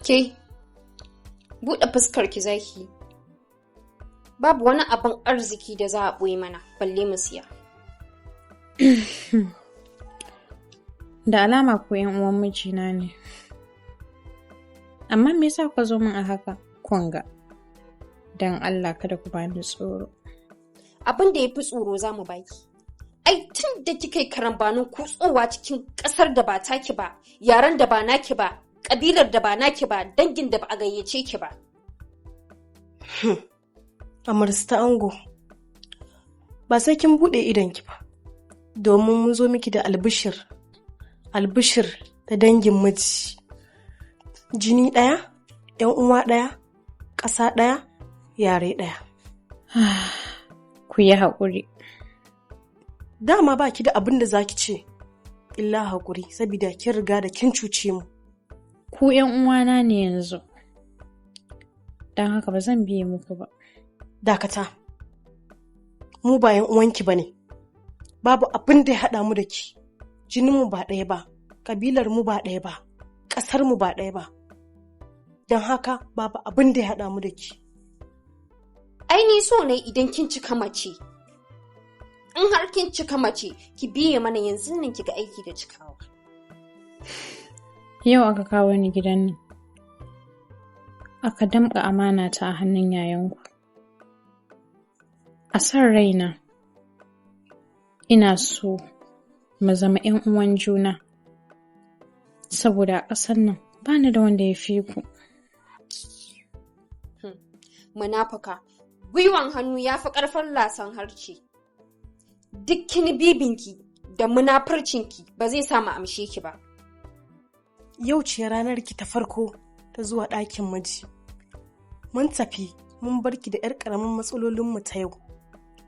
Ke, buɗe fuskar ki zaki. Babu wani abin arziki da za a ɓoye mana, balle mu siya. Da alama ko yan uwan mijina ne. Amma me yasa ka zo min a haka? Kunga. Dan Allah kada ku bani tsoro. Abin da ya fi tsoro za mu baki. Ai tun da kika yi karambanin kutsowa cikin ƙasar da ba taki ba, yaren da ba naki ba, ƙabilar da ba naki ba, dangin da ba a gayyace ki ba. Amarsta ango, ba sai kin buɗe idonki ba, domin mun zo miki da albishir da dangin miji. Jini ɗaya, ‘yan uwa ɗaya, ƙasa ɗaya, yare ɗaya. Ku yi haƙuri. Dama ba ki da abin da za ki ce, illa haƙuri, saboda kin riga da kin cuce mu. Ku ‘yan uwana ne yanzu, don haka ba zan biye muku ba. Dakata, mu ba ‘yan uwanki ba ne, babu abin da ya haɗa mu da ki, jininmu ba ɗaya ba, ƙabilar mu ba ɗaya ba, ƙasar mu ba ɗaya ba, don haka babu abin da ya haɗa mu da ki. Ai ni so ne idan kin cika mace. In har kin cika mace, ki biye mana yanzu nan ki ga aiki da cikawa. Yau aka kawo ni gidan nan. Aka damƙa amana ta a hannun yayanku. A san raina, ina so mu zama ‘yan uwan juna. Saboda a ƙasar nan ba ni da wanda ya fi ku. Munafuka, gwiwan hannu ya fi ƙarfin lasan harce. Duk kini bibinki da munafurcinki ba zai sa mu amshe ki ba. Yau ce ranar ki ta farko ta zuwa ɗakin miji. Mun tafi mun barki da 'yar ƙaramin matsalolinmu ta yau.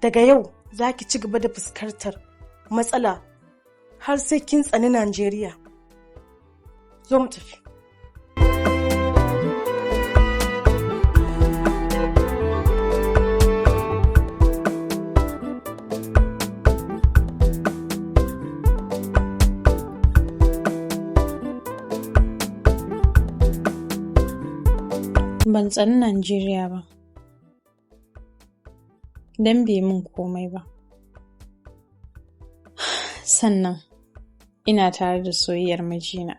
Daga yau za ki ci gaba da fuskantar matsala har sai kin tsani Najeriya. Zo mu tafi. Ban tsani Najeriya ba, don bai min komai ba. Sannan ina tare da soyayyar mijina.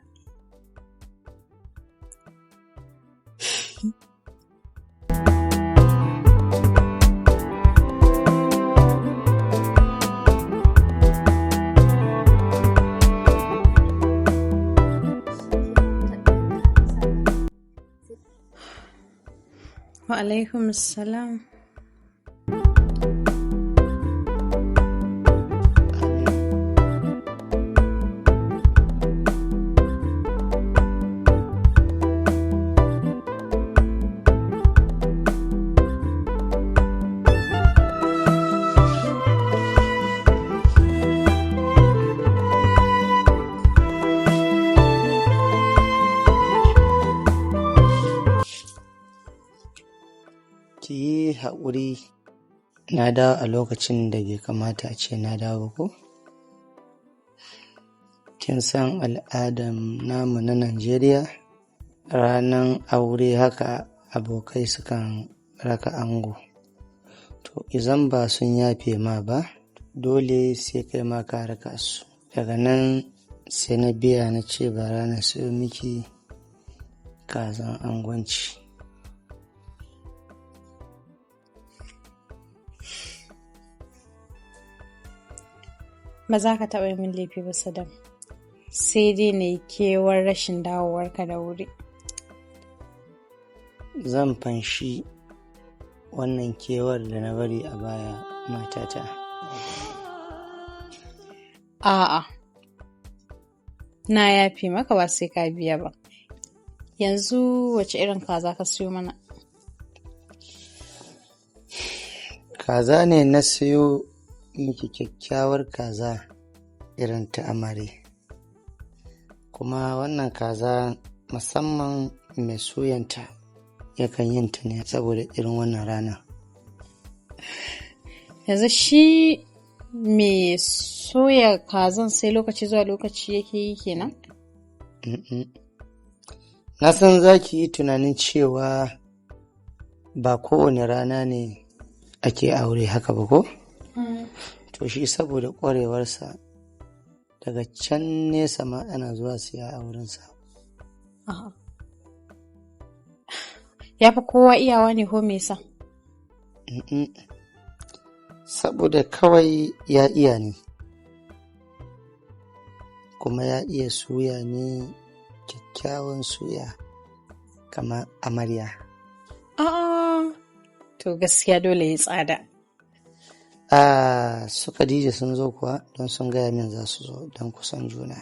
Wa alaikum salam. Ki yi haƙuri, na dawo a lokacin da bai kamata a ce na dawo ko? Kin san al'adar namu na Najeriya, ranar aure haka abokai sukan raka ango. To, izan ba sun yafe ma ba, dole sai kai ma ka raka su. Daga nan sai na biya na ce bara na siyo miki kazan angwanci. Ba za ka taɓa min laifi ba, Sadam. Sai dai na yi kewar rashin dawowarka da wuri. Zan fanshi wannan kewar da na bari a baya, matata. A'a, na yafe maka ba sai ka biya ba. Yanzu wace irin kaza ka siyo mana? Kaza ne na siyo miki, kyakkyawar kaza irin ta amare. Kuma wannan kaza musamman mai suyanta yakan yin ta ne saboda irin wannan rana. Yanzu shi mai soya kazan sai lokaci zuwa lokaci yake yi kenan? Na san za ki yi tunanin cewa ba kowane rana ne ake aure haka ba ko? To shi saboda ƙwarewarsa daga can nesa ma ana zuwa siya aurensa. Ya fi kowa iyawa ne ko me yasa? Saboda kawai ya iya ne, kuma ya iya suya ne kyakkyawan suya kamar amarya. To gaskiya dole ya tsada. Su Khadija sun zo kuwa don sun gaya min za su zo don kusan juna.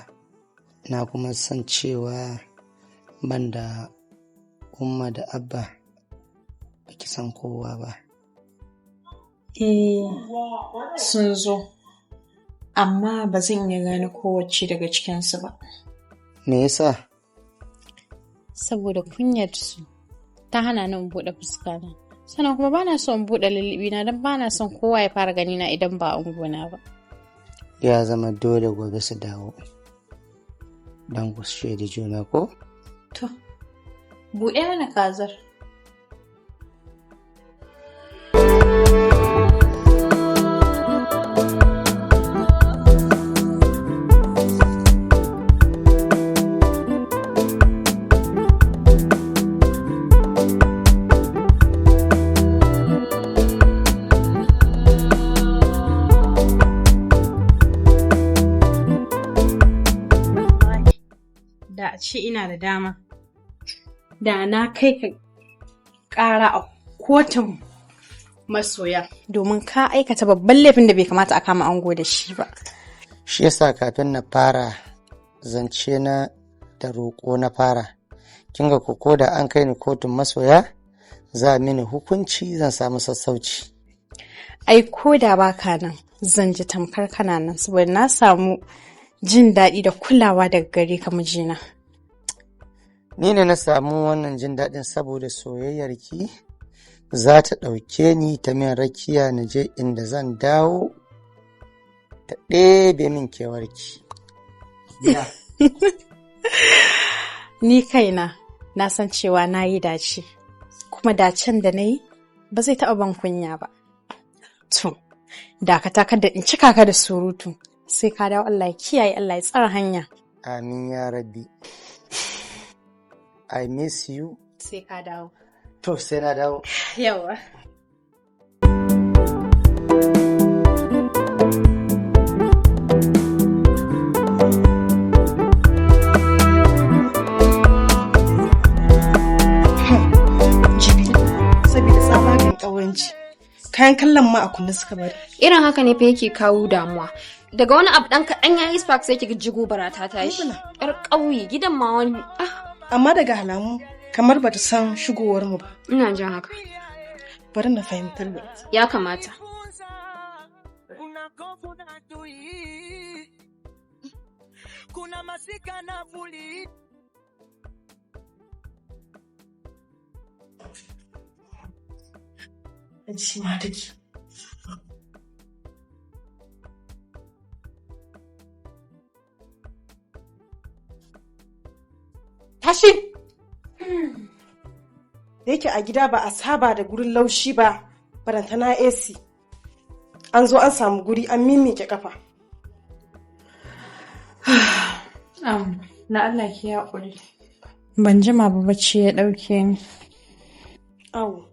Na kuma san cewa ban da umma da abba baki san kowa ba. Sun zo, amma ba zan iya gane kowace daga cikinsu ba. Me yasa? Saboda kunyarsu ta hana ni in buɗe fuskana. Sannan kuma bana son in buɗe lullubina don bana son kowa ya fara ganina idan ba angona ba. Ya zama dole gobe su dawo don ku shaidi juna ko? To, buɗe mana kazar. Da a ce ina da dama, da na kai ka ƙara a kotun masoya domin ka aikata babban laifin da bai kamata a kama ango da shi ba. Shi yasa kafin na fara zance na da roƙo na fara. Kin ga ko da an kai ni kotun masoya za mini hukunci zan samu sassauci. Ai ko da baka nan zan ji tamkar kana nan saboda na samu jin daɗi da kulawa daga gare ka mijina. Ni ne na samu wannan jin daɗin saboda soyayyarki za ta ɗauke ni ta min rakiya na je inda zan dawo ta ɗebe min kewarki. Ni kaina na san cewa na yi dace, kuma dacen da na yi ba zai taɓa ban kunya ba. To, dakata kada in cika ka da surutu. Sai ka dawo, Allah ya kiyaye, Allah ya tsara hanya. Amin ya rabbi. I miss you. Sai ka dawo. To sai na dawo. Yawa. Saboda tsabagen ƙawanci. Kayan kallon ma a kunne suka bari. Irin haka ne fa yake kawo damuwa. Daga wani abu ɗan kaɗan ya yi spark sai kiga jigo barata ta shi. Yar ƙauye gidan ma wani. Amma daga halamu kamar bata san shigowar mu ba. Ina jin haka. Bari na fahimtar da ita. Ya kamata. Shi ma take. Tashi! Da yake a gida ba a saba da gurin laushi ba, barantana AC. An zo an samu guri an mimike kafa. Na Allah ki haƙuri. Ban jima ba bacci ya ɗauke ni. Awo,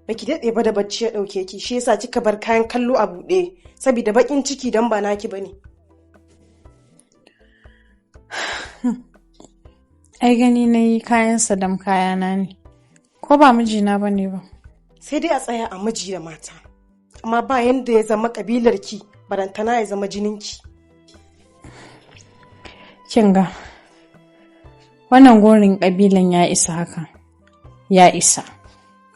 baki daɗe ba da bacci ya ɗauke ki, shi yasa kika bar kayan kallo a buɗe, saboda baƙin ciki don ba naki bane. Ai gani na yi kayan sadam kayana ne, ko ba mijina ba ne ba. Sai dai a tsaya a miji da mata, amma ba yanda ya zama ƙabilarki barantana ya zama jininki. Kinga, wannan gorin ƙabilan ya isa haka, ya isa.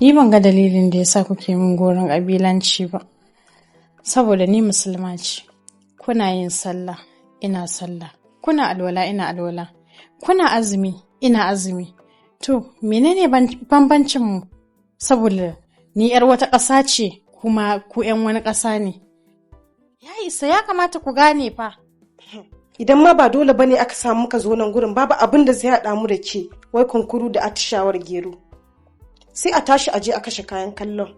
Ni ban ga dalilin da ya sa kuke min gorin ƙabilanci ba, saboda ni musulma ce. Kuna yin sallah, ina sallah. Kuna alwala, ina alwala. Kuna azumi, ina azumi. To, menene bambancinmu? Saboda ni 'yar wata ƙasa ce, kuma ku 'yan wani ƙasa ne. Ya isa, ya kamata ku gane fa. Idan ma ba dole bane aka samu muka zo nan gurin, babu abin da zai haɗa mu da ke, wai kunkuru da atishawar gero. Sai a tashi aje a kashe kayan kallon.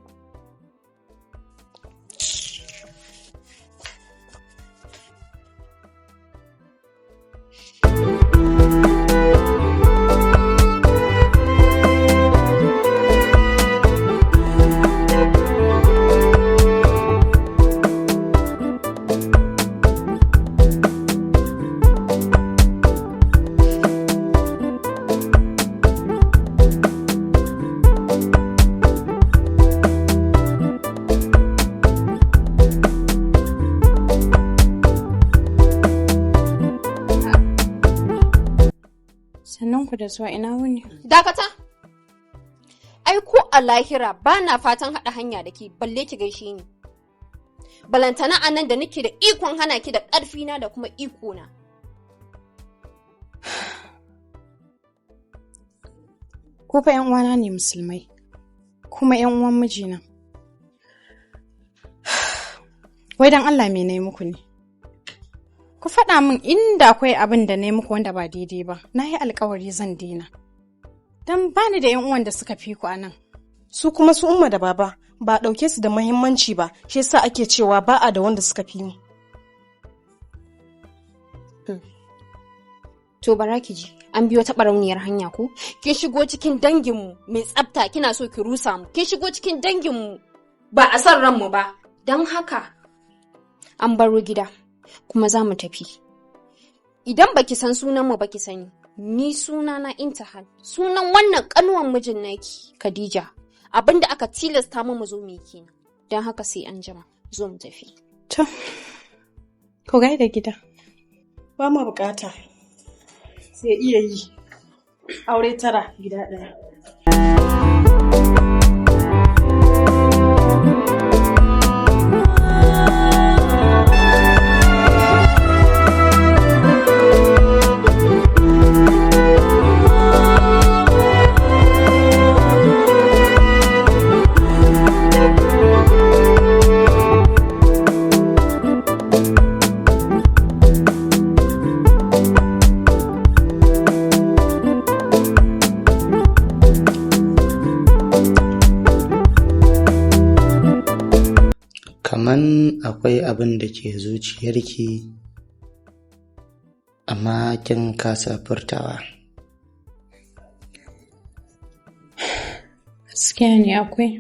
Sannan ku da zuwa, ina wuni? Dakata! Ai ko a lahira ba na fatan haɗa hanya da ke balle ki gaishe ni. Balantana a nan da nake da ikon hana ki da ƙarfina da kuma ikona. Ku fa 'yan uwana ne musulmai, kuma 'yan uwan mijina. Wai dan Allah me nayi muku ne? Ku faɗa min inda akwai abin da nayi muku wanda ba daidai ba. Na yi alkawari zan daina. Dan bani da 'yan uwan da suka fi ku anan. Su kuma su umma da baba ba a ɗauke su da muhimmanci ba, shi yasa ake cewa ba a da wanda suka fi mu. To bara ki ji, an biyo ta barauniyar hanya ko? Kin shigo cikin danginmu mai tsafta kina so ki rusa mu. Kin shigo cikin danginmu ba a san ranmu ba. Don haka an baro gida kuma za mu tafi. Idan baki san sunanmu baki sani, ni sunana Intihal. Sunan wannan kanuwan mijin naki Khadija. Abinda aka tilasta mu zo mu yi kenan. Don haka sai an jima zo mu tafi. To, ku gaida gida. Ba mu bukata. Sai iya yi. Aure 9 gida 1. Kaman akwai abin da ke zuciyarki amma kin kasa furtawa. Gaskiya ne akwai.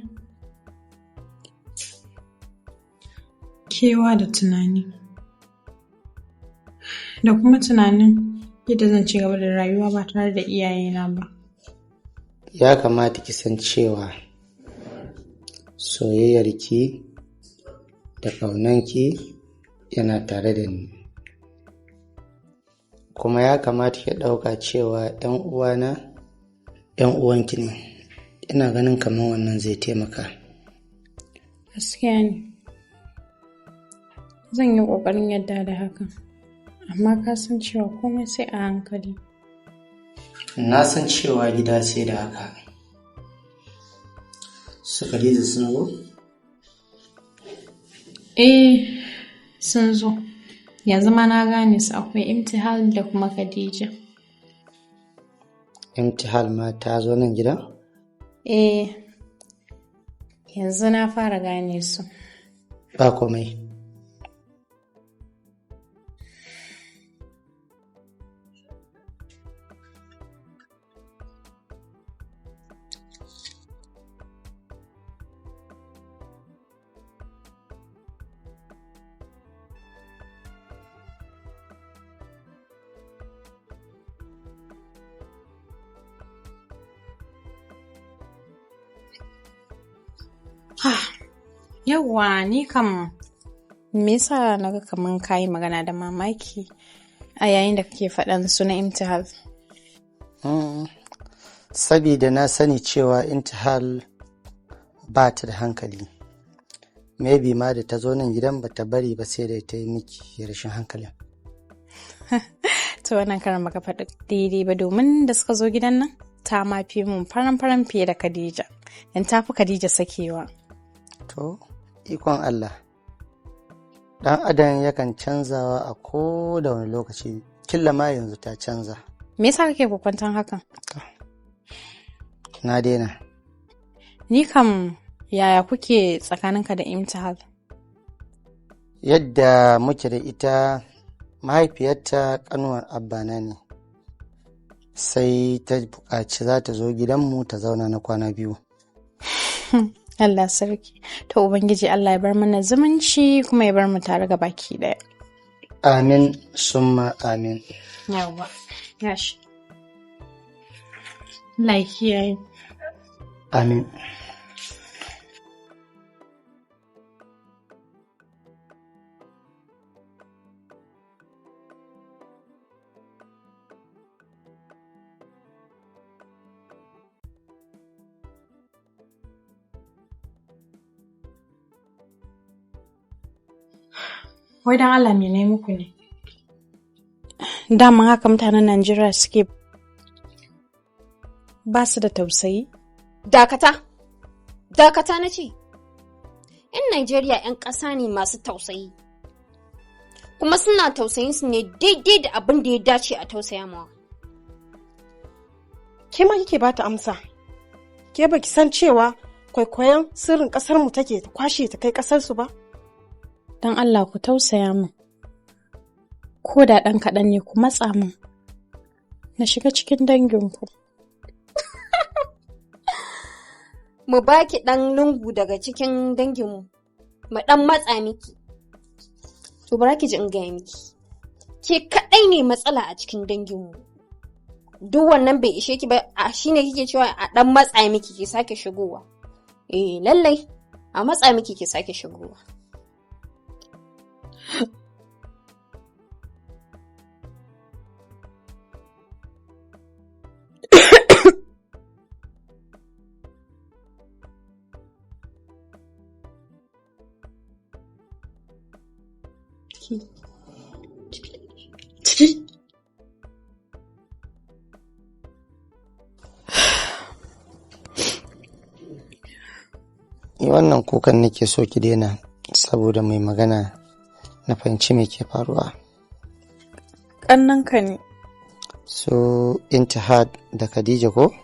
Kewa da tunani. Da kuma tunanin yadda zan ci gaba da rayuwa ba tare da iyayena ba. Ya kamata ki san cewa soyayyarki da ƙaunanki yana tare da ni. Kuma ya kamata ki ɗauka cewa 'yan uwana 'yan uwanki ne. Ina ganin kamar wannan zai taimaka. Gaskiya ne. Zan yi ƙoƙarin yadda da hakan. Amma ka san cewa komai sai a hankali. Na san cewa gida sai da haka. Su Khadija sun zo? Sun zo. Yanzu ma na gane su, akwai Imtihal da kuma Khadija. Imtihal ma ta zo nan gida? Yanzu na fara gane su. Ba komai. Yawwa, ni kam me yasa naga kaman kayi magana da mamaki a yayin da kake faɗan sunan Imtihal? Sabida na sani cewa Intihal ba ta da hankali. Maybe ma da ta zo nan gidan ba ta bari ba sai da ta yi miki rashin hankalin. To wannan karan baka faɗi daidai ba, domin da suka zo gidan nan ta ma fi mun faran fiye da Khadija. Dan ta fi Khadija sakewa. To, ikon Allah. ɗan adam yakan canzawa a ko da wani lokaci, killa ma yanzu ta canza. Me yasa kake kokwanton hakan? Na daina. Ni kam yaya kuke tsakaninka da Imtihal? Yadda muke da ita, mahaifiyarta ƙanuwar abbana ne, sai ta buƙaci za ta zo gidanmu ta zauna na kwana 2. Allah sarki. To Ubangiji Allah ya bar mana zumunci kuma ya bar mu tare ga baki ɗaya. Amin summa amin. Yawwa. Yashi. Allah ya kiyaye. Amin. Wai don Allah mene muku ne? Daman haka mutanen Najeriya suke ba su da tausayi? Dakata na ce. 'Yan Najeriya 'yan ƙasa ne masu tausayi. Kuma suna tausayin su ne daidai da abin da ya dace a tausaya mawa. Ke ma kike ba ta amsa. Ke baki san cewa kwaikwayon sirrin ƙasar mu take ta kwashe ta kai ƙasar su ba? Don Allah ku tausaya min. Ko da ɗan kaɗan ne ku matsa min. Na shiga cikin danginku. Mu baki ɗan lungu daga cikin danginmu, mu ɗan matsa miki. To bara ki ji in gaya miki. Ke kaɗai ne matsala a cikin danginmu. Duk wannan bai ishe ki ba, shi ne kike cewa a ɗan matsa miki ki sake shigowa. Lallai, a matsa miki ki sake shigowa. Ciki? Wannan kukan nake so ki daina, saboda mai magana na fahimci me ke faruwa. Ƙannanka ne. So Intihad da Khadija ko?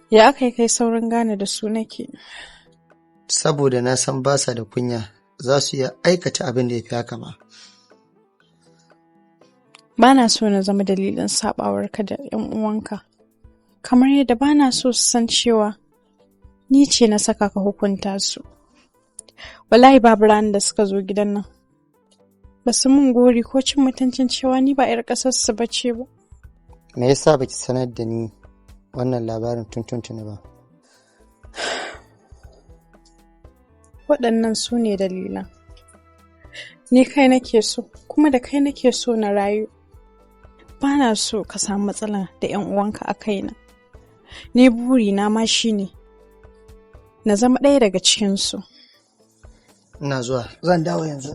Ya aka yi kai saurin gane da su nake? Saboda na san ba sa da kunya, za su iya aikata abin da ya fi haka ba. Ba na so na zama dalilin saɓawarka da 'yan uwanka. Kamar yadda ba na so su san cewa ni ce na saka ka hukunta su. Wallahi babu ranar da suka zo gidan nan. Ba su mun gori ko cin mutuncin cewa ni ba 'yar ƙasarsu ba ce ba. Me yasa baki sanar da ni wannan labarin tuntuntuni ba? Waɗannan su ne dalilan. Ni kai nake so, kuma da kai nake so na rayu. Ba na so ka samu matsala da 'yan uwanka a kaina. Ni burina ma shi ne na zama ɗaya daga cikinsu. Ina zuwa, zan dawo yanzu.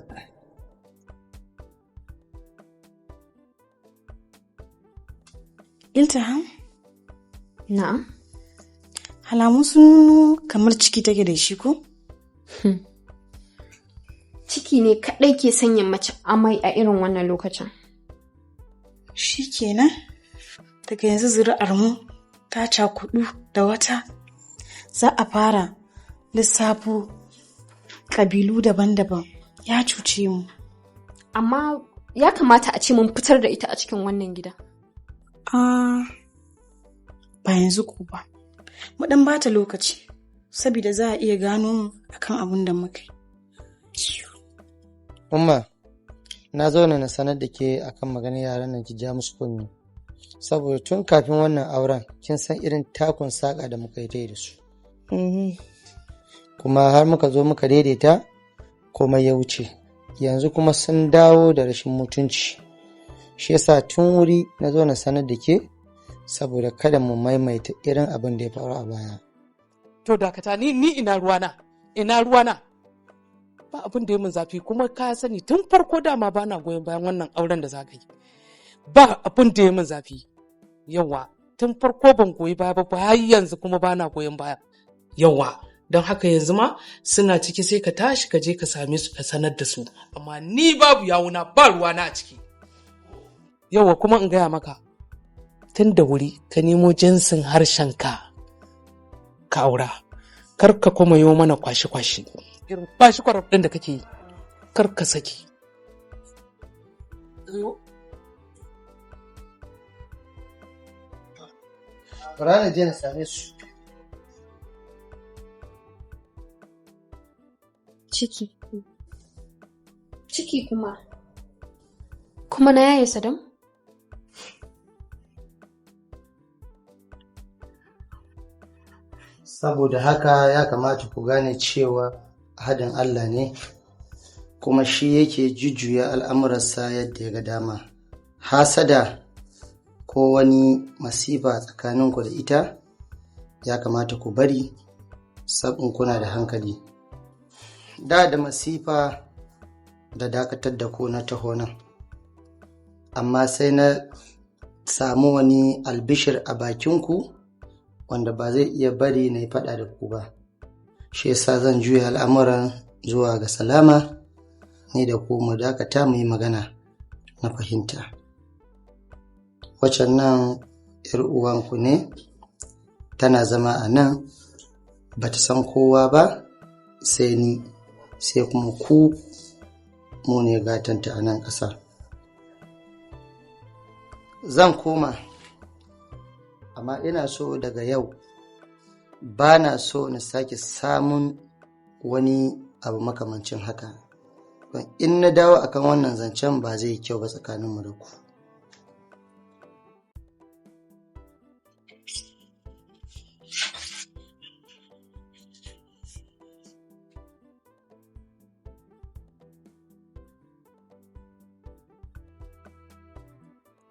Iltiham? Na'am. Halamu sun nuno kamar ciki take da shi ko? Ciki ne kaɗai ke sanya mace amai a irin wannan lokacin. Shi kenan, daga yanzu zuri'ar mu ta cakudu da wata, za a fara lissafo ƙabilu daban-daban. Ya cuce mu. Amma ya kamata a ce mun fitar da ita a cikin wannan gida. Ba yanzu ko ba. Mu ɗan bata lokaci, saboda za a iya gano mu akan abin da muka yi. Umma, na zauna na sanar da ke akan maganar yaran nan ki ja musu kunni. Saboda tun kafin wannan auren kin san irin takun saƙa da muka yi ta da su. Kuma har muka zo muka daidaita komai ya wuce. Yanzu kuma sun dawo da rashin mutunci. Shi yasa tun wuri na zo na sanar da ke saboda kada mu maimaita irin abin da ya faru a baya. To dakata ni ina ruwana. Ba abin da ya min zafi, kuma ka sani tun farko dama ba na goyon bayan wannan auren da za ka yi. Ba abin da ya min zafi. Yawa, tun farko ban goyi baya ba har yanzu kuma ba na goyon baya. Yawa, don haka yanzu ma suna ciki sai ka tashi ka je ka same su ka sanar da su, amma ni babu yawuna ba ruwana a ciki. Yawa kuma in gaya maka, tun da wuri ka nemo jinsin harshen ka aura, kar ka kuma yi mana kwashi-kwashi, irin kwashi-kwaraf ɗin da kake yi, kar ka saki. Rana je na same su. Ciki kuma na yaye Sadam? Saboda haka ya kamata ku gane cewa hadin Allah ne, kuma shi yake jujjuya al'amuransa yadda ya ga dama. Hasada ko wani masifa tsakaninku da ita ya kamata ku bari, sabon kuna da hankali. Da masifa da dakatar da ku na taho nan, amma sai na samu wani albishir a bakinku wanda ba zai iya bari na yi faɗa da ku ba. Shi yasa zan juya al'amuran zuwa ga salama, ni da ku mu dakata mu yi magana na fahimta. Wacan nan ‘yar uwanku ne, tana zama a nan, ba ta san kowa ba sai ni, sai kuma ku, mu ne gatanta a nan ƙasa. Zan koma, amma ina so daga yau ba na so na sake samun wani abu makamancin haka. In na dawo akan wannan zancen ba zai kyau ba tsakaninmu da ku.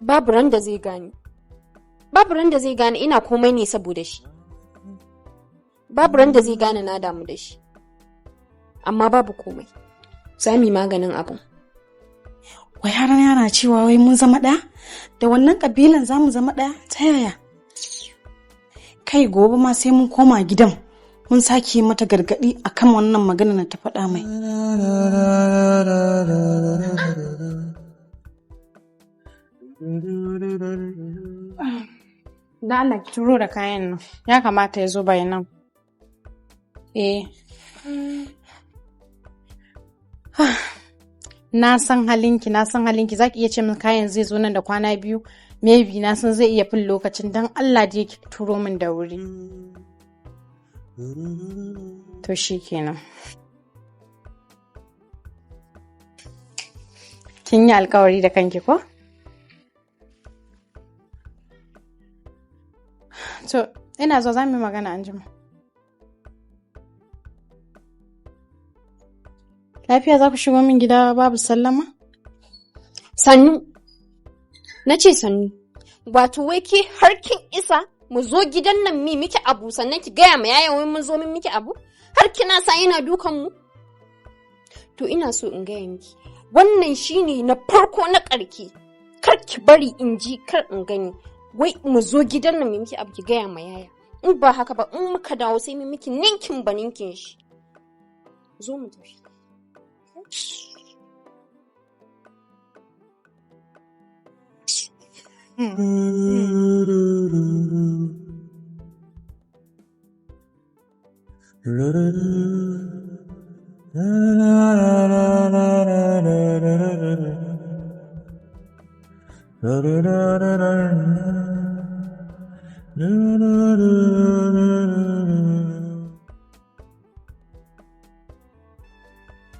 Babu ran da zai gane ina komai ne saboda shi. Babu ran da zai gane na damu da shi. Amma babu komai, za mu yi maganin abin. Wai har yana cewa wai mun zama ɗaya? Da wannan ƙabilan za mu zama ɗaya? Ta yaya? Kai gobe ma sai mun koma gidan, mun sake mata gargaɗi akan wannan magana na ta faɗa mai. Da Allah ki turo da kayan nan, ya kamata ya zo bayanan. Na san halinki, za ki iya ce min kayan zai zo nan da kwana 2, maybe na san zai iya fin lokacin, don Allah je ki turo min da wuri. To shi kenan. Kin yi alkawari da kanki ko? To, ina zo za mu yi magana anjima. Lafiya za ku shigo min gida babu sallama? Sannu. Na ce sannu. Wato wai ke har kin isa mu zo gidan nan mi miki abu sannan ki gaya ma yayan wai mun zo min miki abu? Har kina sa yana dukan mu? To ina so in gaya miki. Wannan shine na farko na ƙarke. Kar ki bari in ji, kar in gani. Wai mu zo gidan nan mi miki abu ki gaya ma yaya. In ba haka ba in muka dawo sai mi miki ninkin ba ninkin shi. Zo mu tafi.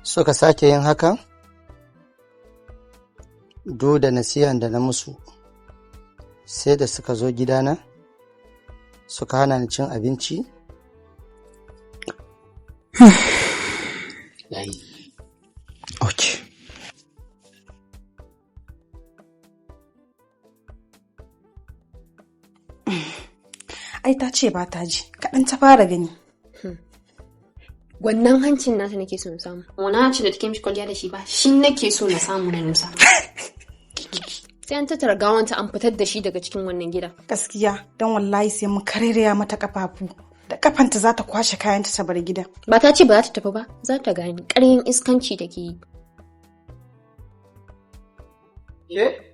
Suka sake yin hakan? Do da nasihan da na musu, sai da suka zo gidana, suka hana ni cin abinci? Okay. Ai ta ce ba ta ji, kaɗan ta fara gani. Wannan hancin nata nake so na samu. Wannan hancin da take mishi kwalliya da shi ba, shi nake so na samu na nusa. Sai an tattara gawanta an fitar da shi daga cikin wannan gida. Gaskiya, don wallahi sai mun kareraya mata kafafu. da kafanta za ta kwashe kayanta ta bar gidan. Ba ta ce ba za ta tafi ba, za ta gane ƙaryin iskanci da ke yi. Ke?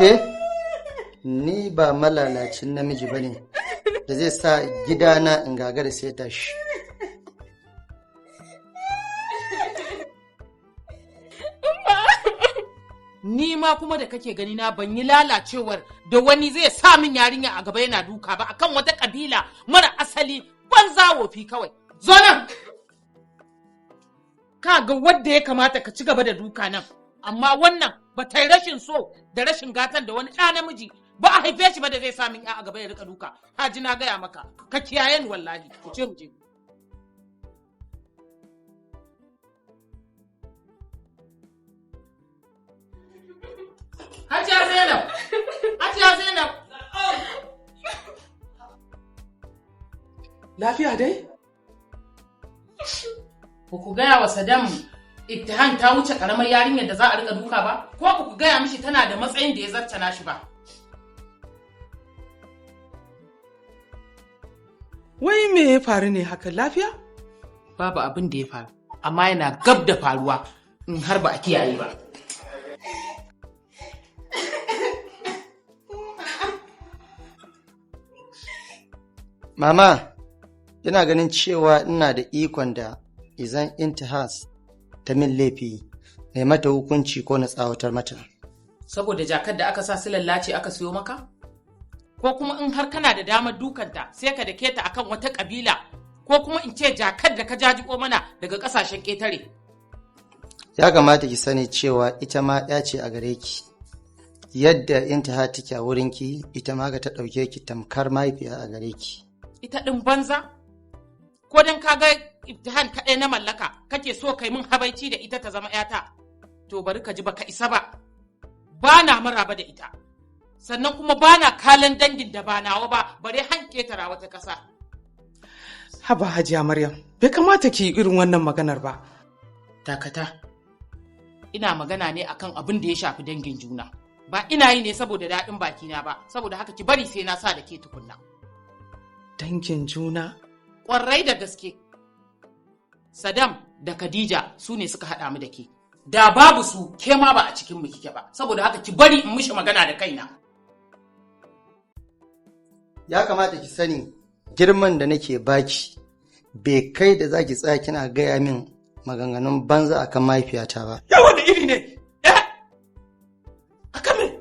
Ke? Ni ba malalacin namiji ba ne da zai sa gidana in gagara sai tashi. Ni ma kuma da kake gani na ban yi lalacewar da wani zai sa min yarinya a gaba yana duka ba akan wata kabila mara asali banza wofi kawai. Zo nan! Ka ga wadda ya kamata ka ci gaba da duka nan, amma wannan ba ta yi rashin so da rashin gatan da wani ɗa namiji ba a haife shi ba da zai sa min ya a gaba ya rika duka. Haji na gaya maka, ka kiyaye ni wallahi, ku ce mu je. Hajiya Zainab! Hajiya Zainab! Lafiya dai? Ku gaya wa Saddam Ibtihan ta wuce karamar yarinyar da za a rika duka ba? Ko ku gaya mishi tana da matsayin da ya zartana shi ba? Wai me ya faru ne haka lafiya? Babu abin da ya faru, amma yana gab da faruwa in har ba a kiyaye ba. Mama, ina ganin cewa ina da ikon da izan intihas ta min laifi na mata hukunci ko na tsawatar mata. Saboda jakar da aka sa su lallace aka siyo maka? Ko kuma in har kana da damar dukanta sai ka dake ta akan wata kabila, ko kuma in ce jakar da ka jajiko mana daga kasashen ƙetare. Ya kamata ki sani cewa ita ma ya ce a gare ki. Yadda intiha take a wurinki, ita ma ga ta ɗauke ki tamkar mahaifiya a gare ki. Ita ɗin banza? Ko don ka ga Ibtihan kaɗai na mallaka, kake so kai min habaici da ita ta zama ‘yata? To bari ka ji baka isa ba, ba na maraba da ita, sannan kuma ba na kalan dangin da ba nawa ba, bare hanke tara wata ƙasa. Haba Hajiya Maryam, bai kamata ki yi irin wannan maganar ba. Dakata, ina magana ne akan abin da ya shafi dangin juna, ba ina yi ne saboda daɗin bakina ba, saboda haka ki bari sai na sa da ke tukunna. Dangin juna? Ƙwarai da gaske. Saddam da Khadija su ne suka haɗa mu da ke. Da babu su, ke ma ba a cikin mu kike ba, saboda haka ki bari in mishi magana da kaina. Ya kamata ki sani girman da nake baki bai kai da zaki tsaya kina gaya min maganganun banza akan mahaifiyata ba. Ya wani iri ne? Akan me?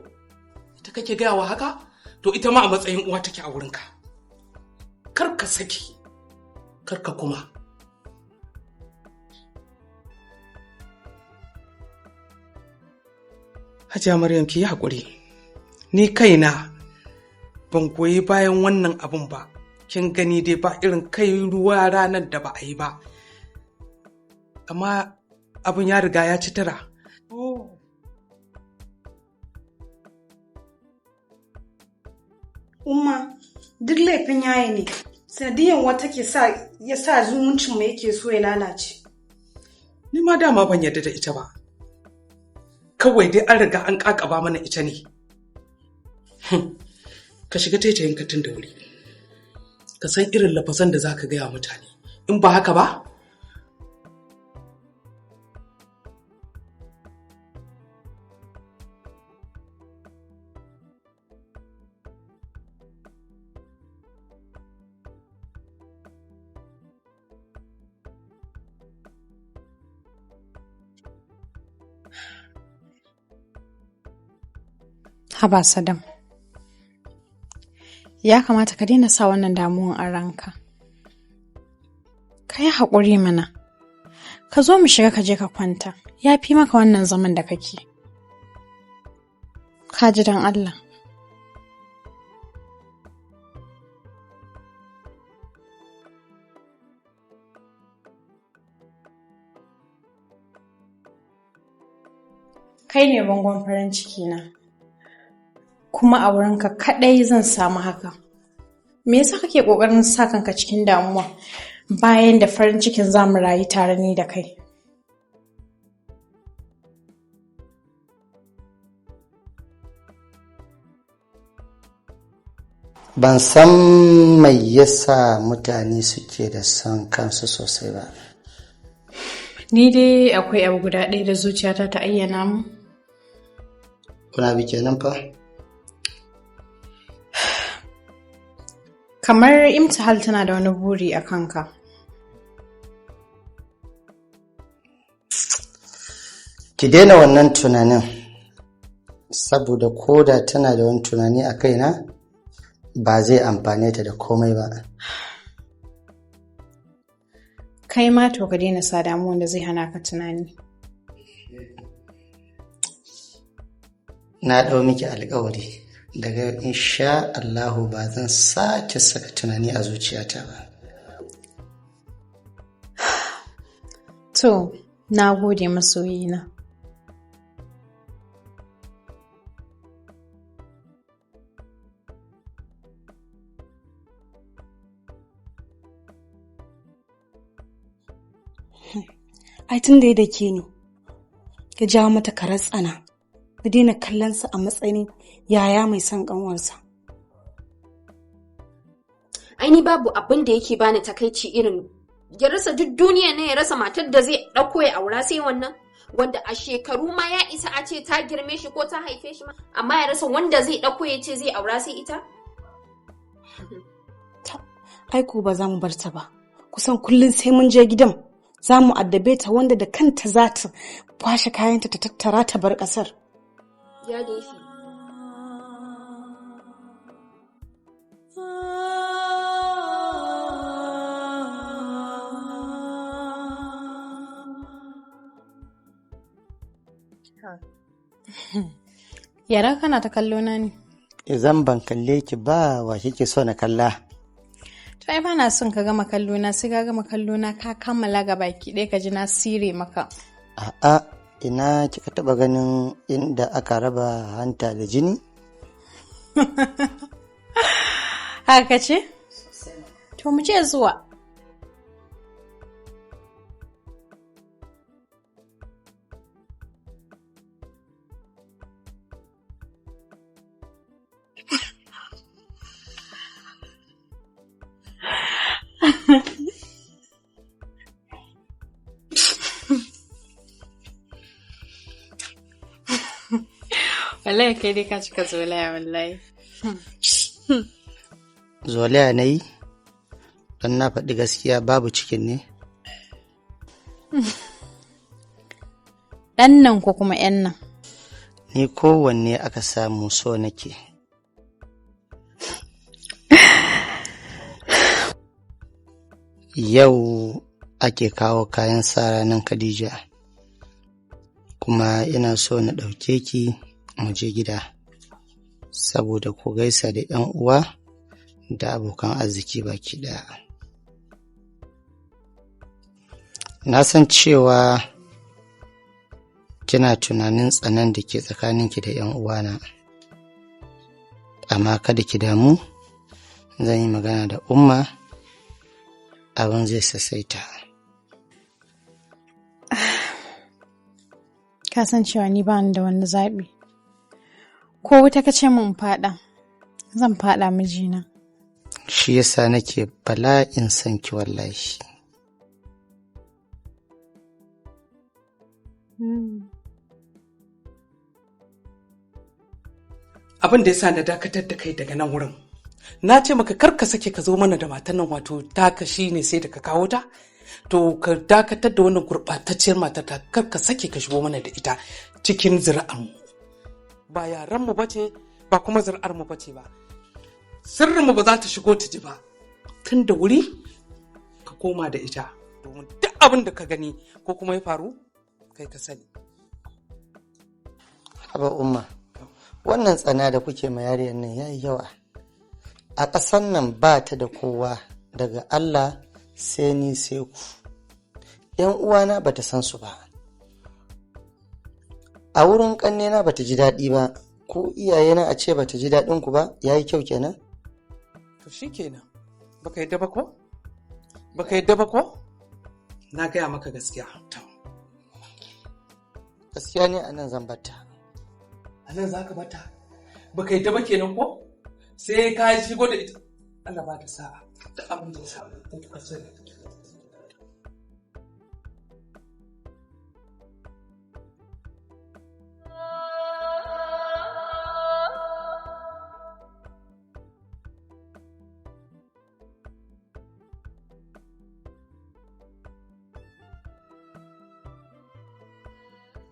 Ita kake gaya wa haka? To ita ma a matsayin uwa take a wurinka. Kar ka saki, kar ka kuma. Hajiya Maryam ki yi haƙuri, ni kaina ban goyi bayan wannan abun ba, kin gani dai ba irin kai ruwa ranar da ba a yi ba, amma abun ya riga ya ci tara. Umma, duk laifin yayi ne, sanadiyan wata ke ya sa zumuncinmu yake so ya lalace. Ni ma dama ban yarda da ita ba. Kawai dai an riga an ƙaƙaba mana ita ne. Ka shiga taitayin tun da wuri. Ka san irin lafazan da za ka gaya mutane. In ba haka ba? Haba Saddam, ya kamata ka daina sa wannan damuwan a ranka. Ka yi haƙuri mana, ka zo mu shiga ka je ka kwanta, ya fi maka wannan zaman da kake. Ka ji don Allah. Kai ne bangon farin ciki na. Kuma a wurinka kaɗai zan samu haka. Me yasa kake ƙoƙarin sa kanka cikin damuwa bayan da farin cikin za mu rayu tare ni da kai? Ban san mai yasa mutane suke da son kansu sosai ba. Ni dai akwai abu guda ɗaya da zuciyata ta ayyana mu. Kuna bi kenan fa? Kamar Imtihal tana da wani buri a kanka. Ki daina wannan tunanin, saboda koda tana da wani tunani a kaina ba zai amfane ta da komai ba. Kai ma to ka daina sa damuwan da zai hana ka tunani. Na ɗau miki alƙawari daga insha Allahu ba zan sake saka tunani a zuciyata ba. To, na gode masoyina. Ai tun da ya dake ni, ya jawo mata karar tsana, ya daina kallonsa a matsayin yaya mai son ƙanwarsa. Aini babu abin da yake bani takaici irin ya rasa duk duniya ne, ya rasa matar da zai ɗauko ya aura sai wannan, wanda a shekaru ma ya isa a ce ta girme shi ko ta haife shi ma, amma ya rasa wanda zai ɗauko ya ce zai aura sai ita? Ai ko ba za mu bar ta ba, kusan kullum sai mun je gidan. Za mu addabe ta wanda da kanta za ta kwashe kayanta ta tattara ta bar ƙasar. Ya laifi. Yara kana ta kallo na ne? Idan ban kalle ki ba, wa kike so na kalla? To ai ba na son ka gama kallo na, sai ka gama kallo na ka kammala ga baki ɗaya ka ji na sire maka. A'a, ina kika taba ganin inda aka raba hanta da jini? Haka ce? To mu je zuwa. Wallahi kai dai ka cika zolaya wallahi. Zolaya na yi? Don na faɗi gaskiya babu cikin ne? Ɗan nan ko kuma ‘yan nan? Ni kowanne aka samu so nake. Yau ake kawo kayan sa ranar Khadija, kuma ina so na ɗauke ki mu je gida, saboda ku gaisa da ‘yan uwa da abokan arziki baki ɗaya. Na san cewa kina tunanin tsanan da ke tsakaninki da ‘yan uwana, amma kada ki damu, zan yi magana da umma, abin zai sassaita. Ka san cewa ni ba ni da wani zaɓi. Ko wuta ka ce min faɗa, zan faɗa mijina. Shi yasa nake bala'in son ki wallahi. Abin da yasa na dakatar da kai daga nan wurin, na ce maka kar ka sake ka zo mana da matan nan, wato taka shi ne sai da ka kawo ta, to ka dakatar da wannan gurɓatacciyar matar ta, kar ka sake ka shigo mana da ita cikin zuri'armu. Ba yaranmu ba ce, ba kuma zuri'armu ba ce ba. Sirrinmu ba za ta shigo ta ji ba. Tun da wuri ka koma da ita, domin duk abin da ka gani ko kuma ya faru kai ka sani. Haba umma, wannan tsana da kuke ma yariyar nan yayi yawa. A ƙasan nan ba ta da kowa daga Allah sai ni sai ku. ‘Yan uwana ba ta san su ba. A wurin ƙannena ba ta ji daɗi ba, ko iyayena a ce ba ta ji daɗin ku ba, yayi kyau kenan? To To shikenan. Baka yadda ba ko? Baka yadda ba ko? Na gaya maka gaskiya. To. Gaskiya ne a nan zan batta. A nan za ka bata. Baka yadda ba kenan ko? Sai ka shigo da ita. Allah ba ta sa'a. Da abin da ya sa. Ka sani.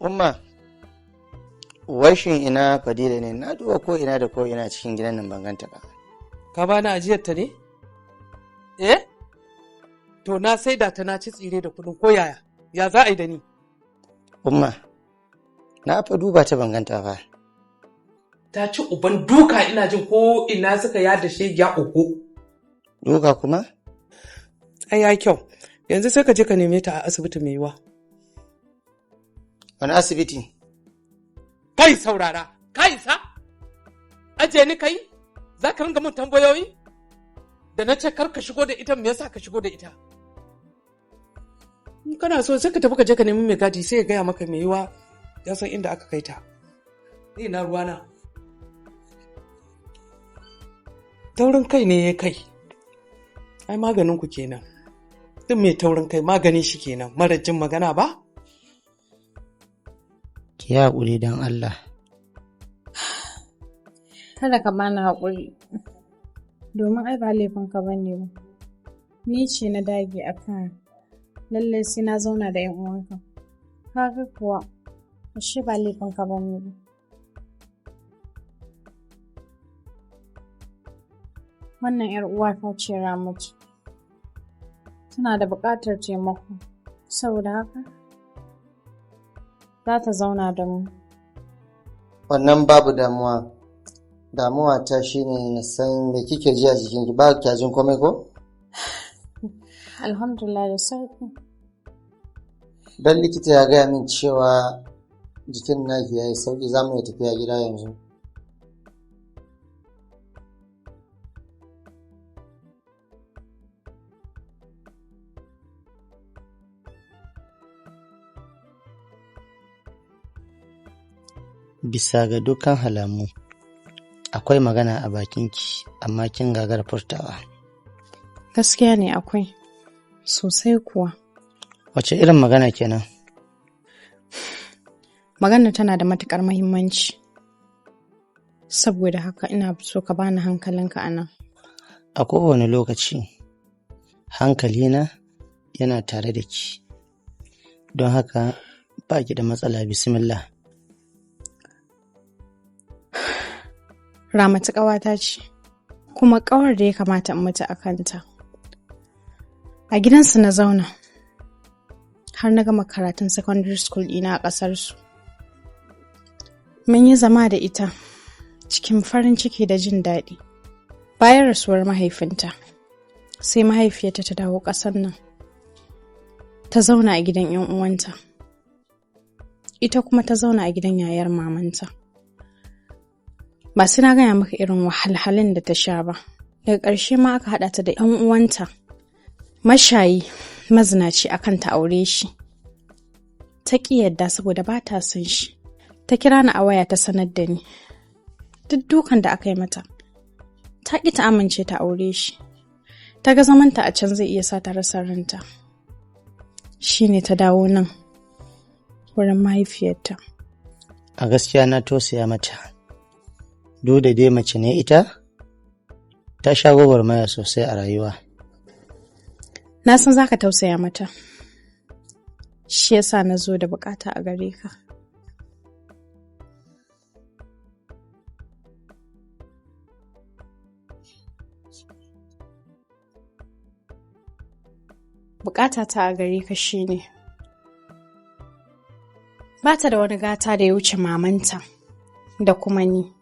Umma, washin ina Fadila ne, na duba ko ina da ko ina cikin gidan nan ban ganta ba. Ka bani ajiyar ta ne? Eh? To na saida ta na ci tsire da kudin ko yaya? Ya za a yi da ni? Umma, na fa duba ta ban ganta ba. Ta ci uban duka ina jin ko ina suka yada shegiya uku. Duka kuma? Ai ya kyau. Yanzu sai ka je ka neme ta a asibiti mai yiwa. Wani asibiti? Kai saurara, kai sa? Aje ni kai? Za ka ringa mun tambayoyi? Da na ce kar ka shigo da ita, me yasa ka shigo da ita? In kana so sai ka tafi ka je ka nemi mai gadi sai ya gaya maka mai yiwa ya san inda aka kai ta. Ni na ruwana. Taurin kai ne ya kai. Ai maganin ku kenan. Duk mai taurin kai maganin shi kenan, mara jin magana ba? Ki haƙuri don Allah. Kada ka bani haƙuri, domin ai ba laifinka ba ne ba. Ni ce na dage a kan lallai sai na zauna da 'yan uwanka. Kaga kuwa, ashe ba laifinka ba ne ba. Wannan 'yar uwata ce Ramatu. Tana da buƙatar taimako, saboda haka za ta zauna da mu. Wannan babu damuwa. Damuwa ta shine na san me kike ji a jikinki, ba kya jin komai ko? Alhamdulillah da sauki. Dan likita ya gaya min cewa jikin naki yayi sauki, za mu iya tafiya gida yanzu. Bisa ga dukkan halamu akwai magana a bakinki amma kin gagar furtawa. Gaskiya ne akwai, sosai kuwa. Wace irin magana kenan? Magana tana da matuƙar muhimmanci, saboda haka ina so ka bani hankalinka a nan. A kowane lokaci hankalina yana tare da ki, don haka ba ki da matsala, bismillah. Ramatu ƙawata ce, kuma ƙawar da ya kamata in mutu a kanta. A gidansu na zauna, har na gama karatun secondary school ɗina a ƙasarsu. Mun yi zama da ita cikin farin ciki da jin daɗi. Bayan rasuwar mahaifinta, sai mahaifiyarta ta dawo ƙasar nan. Ta zauna a gidan 'yan uwanta. Ita kuma ta zauna a gidan yayar mamanta. Ba sai na gaya maka irin wahalhalun da ta sha ba. Daga ƙarshe ma aka haɗa ta da 'yan uwanta. Mashayi, mazinaci akan ta aure shi. Ta ƙi yadda saboda ba ta son shi. Ta kira ni a waya ta sanar da ni. Duk dukan da aka yi mata, ta ƙi ta amince ta aure shi. Ta ga zamanta a can zai iya sa ta rasa ranta. Shi ne ta dawo nan, wurin mahaifiyarta. A gaskiya na tausaya mata. Duk da dai mace ne ita, ta sha gwagwarmaya sosai a rayuwa. Na san za ka tausaya mata. Shi yasa na zo da bukata a gare ka. Bukata ta a gare ka shine, ba ta da wani gata da ya wuce mamanta da kuma ni.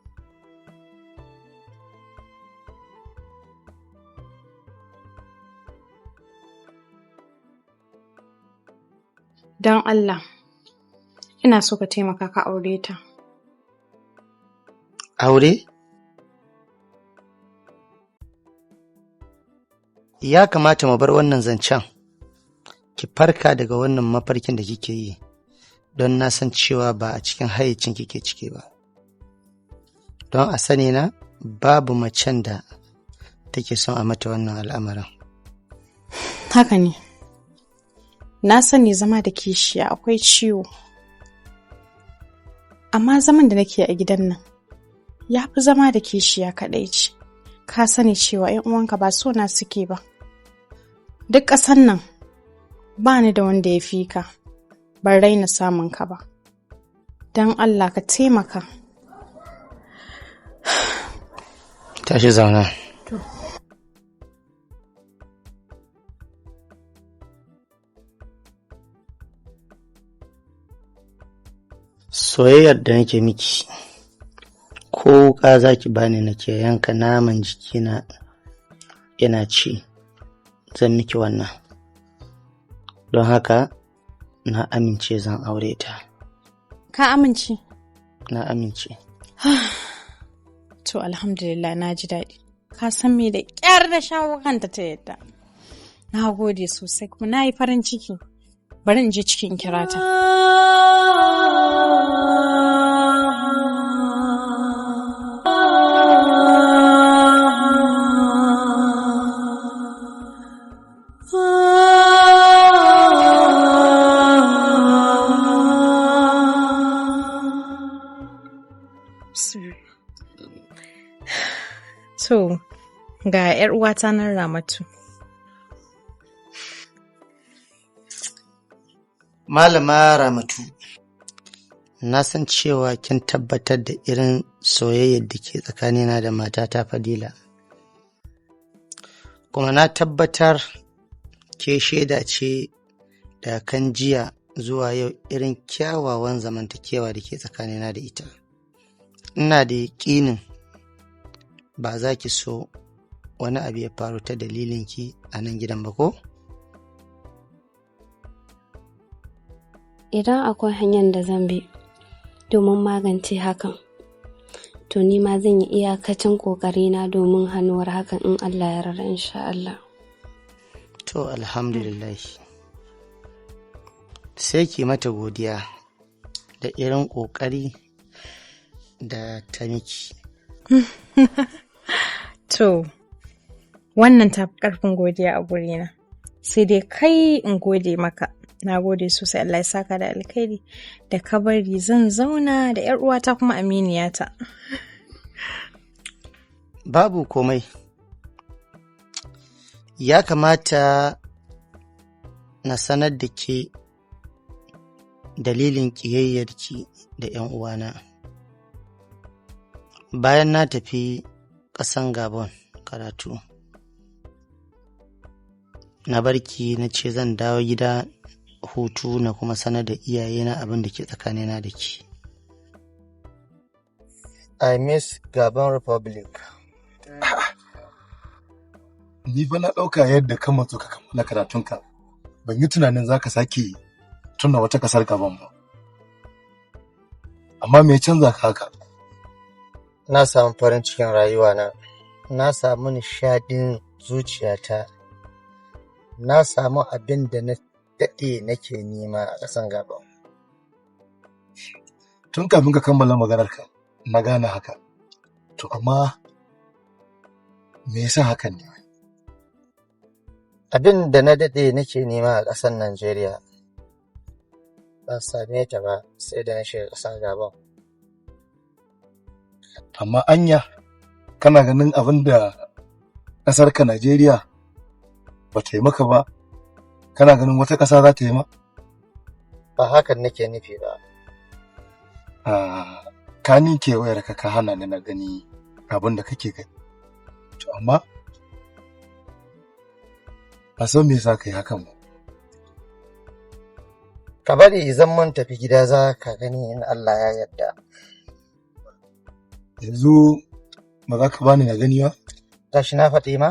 Don Allah, ina so ka taimaka ka aure ta. Aure? ya kamata mu bar wannan zancen, ki farka daga wannan mafarkin da kike yi, don na san cewa ba a cikin hayyacin kike ciki ba. Don a sani na babu macen da take son a mata wannan al'amarin. Haka ne. Na sani zama da kishiya akwai ciwo. Amma zaman da nake a gidan nan ya fi zama da kishiya kaɗai ce. Ka sani cewa 'yan uwanka ba so na suke ba. Duk ƙasan nan ba ni da wanda ya fi ka, ban raina samun ka ba. Don Allah ka taimaka. Tashi zauna. Soyayyar da nake miki, ko wuƙa za ki bani nake yanka naman jikina yana ci, zan miki wannan. Don haka na amince zan aure ta. Ka amince? Na amince. To alhamdulillah, na ji daɗi. Ka san me da ƙyar da shawo kanta ta yadda. Na gode sosai kuma na yi farin ciki. Bari in je cikin kirata. To, ga 'yar uwata nan Ramatu. Malama Ramatu, na san cewa kin tabbatar da irin soyayyar da ke tsakanina da matata Fadila. Kuma na tabbatar ke shaida ce da kan jiya zuwa yau irin kyawawan zamantakewa da ke tsakanina da ita. Ina da yaƙinin ba za ki so wani abu ya faru ta dalilinki a nan gidan ba ko? Idan akwai hanyar da zan bi domin magance hakan, to ni ma zan yi iyakacin ƙoƙarina domin hannuwar hakan in Allah ya yarda insha Allah. To alhamdulillah. Sai ki mata godiya da irin ƙoƙari da ta miki. To, wannan ta fi ƙarfin godiya a gurina. Sai dai kai in gode maka. Na gode sosai, Allah ya saka da alkhairi da ka bari zan zauna da 'yar uwata kuma aminiyata. Babu komai. Ya kamata na sanar da ke dalilin ƙiyayyarki da 'yan uwana. Bayan na tafi ƙasan Gabon karatu, na barki na ce zan dawo gida hutu na kuma sanar da iyayena abin da ke tsakanina da ke. I miss Gabon Republic. Ni fa na ɗauka yadda ka matsu ka kammala karatunka, ban yi tunanin za ka sake tuna wata ƙasar Gabon ba. Amma me canza ka haka? Na samu farin cikin rayuwana, na samu nishaɗin zuciyata, na samu abin da na daɗe nake nema a ƙasan Gabon. Tun kafin ka kammala maganarka, na gane haka. To amma me yasa hakan ne? Abin da na daɗe nake nema a ƙasar Najeriya ban same ta ba sai da na shiga ƙasar Gabon. Amma anya kana ganin abin da ƙasarka Najeriya ba ta yi maka ba, kana ganin wata ƙasa za ta yi ma? Ba hakan nake nufi ba. Ka ni kewayarka ka hana ni na gani abin da kake gani. To amma ba san me yasa ka yi hakan ba. Ka bari idan mun tafi gida za ka gani in Allah ya yarda. Yanzu ba za ka bani na gani ba? Tashi na faɗi ma?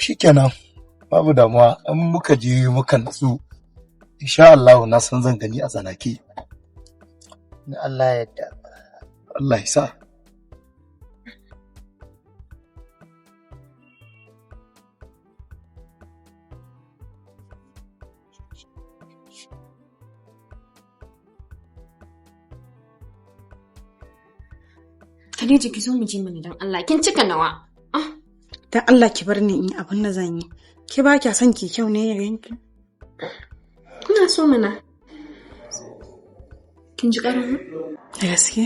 Shikenan, babu damuwa, in muka je muka natsu, insha Allah na san zan gani a tsanake. In Allah ya yarda. Allah ya sa. Khadija ki zo mu je mana dan Allah kin cika nawa. Dan Allah ki bar ni in yi abin da zan yi. Ki ba kya son ki kyau ne yanki? Ina so mana. Kin ji ƙarin? Da gaske.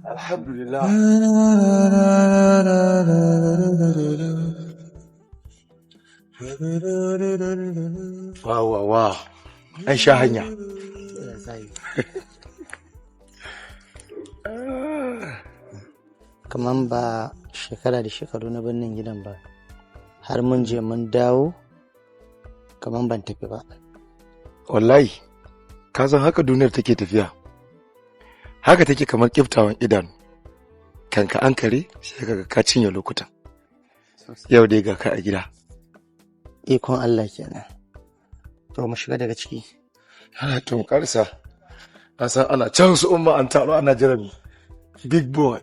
Alhamdulillah. Wa. An sha hanya. Kaman ba shekara da shekaru na birnin gidan ba, har mun je mun dawo kaman ban tafi ba. Wallahi, ka san haka duniyar take tafiya. Haka take kamar kiftawan idanu. Kanka an kare sai kaga ka cinye lokutan. Yau dai ga ka a gida. Ikon Allah kenan. To mu shiga daga ciki. Ana tun karsa. Na san ana can su umma an taro ana jiran big boy.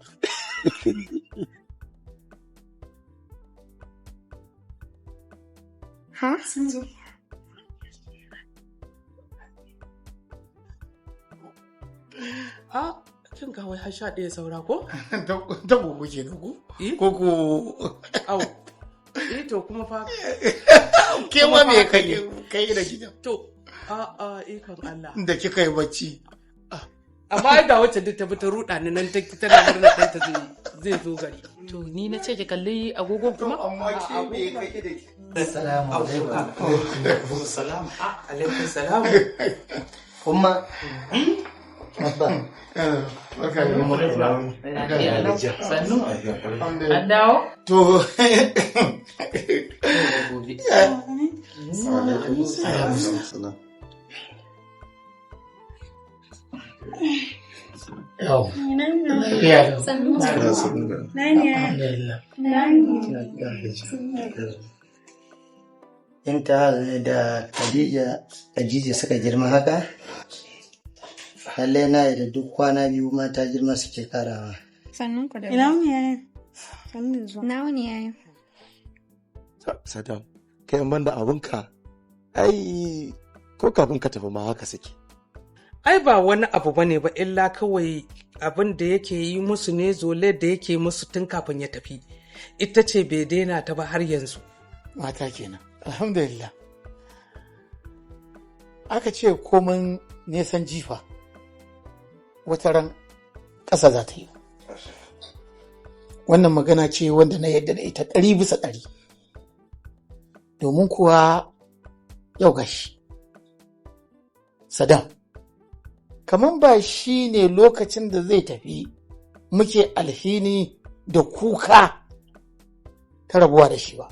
Ha? Sun zo. Kin ga wai har 11 saura ko? Da gogo ke na ko? Ko Au. To kuma fa ke ma me kai da gidan? to ikon Allah. Da kika yi bacci. Amma ai da wacce duk ta bi ta ruɗa ni nan tana murna ɗanta zai zo gari. To ni na ce ki kalli agogon kuma? Amma ke me kai da Assalamu alaikum. Alaikum salam. Alaikum salam. Kuma Abba. Barka da mu. Sannu. An dawo? To. Yau. Inta da Khadija suka girma haka? Lalle na da duk kwana biyu mata girma suke karawa. Sannun ku da. Ina wuni yayin? Sannun zuwa. Na wuni yayin. Sadam, kai ban da abinka. Ai, ko kafin ka tafi ma haka suke. Ai ba wani abu bane ba illa kawai abin da yake yi musu ne zole da yake musu tun kafin ya tafi. Ita ce bai daina ta ba har yanzu. Mata kenan. Alhamdulillah. Aka ce komin nesan jifa. Wata ran ƙasa za ta yi. Wannan magana ce wanda na yadda da ita 100%. Domin kuwa yau gashi. Sadam, kaman ba shi ne lokacin da zai tafi muke alhini da kuka ta rabuwa da shi ba.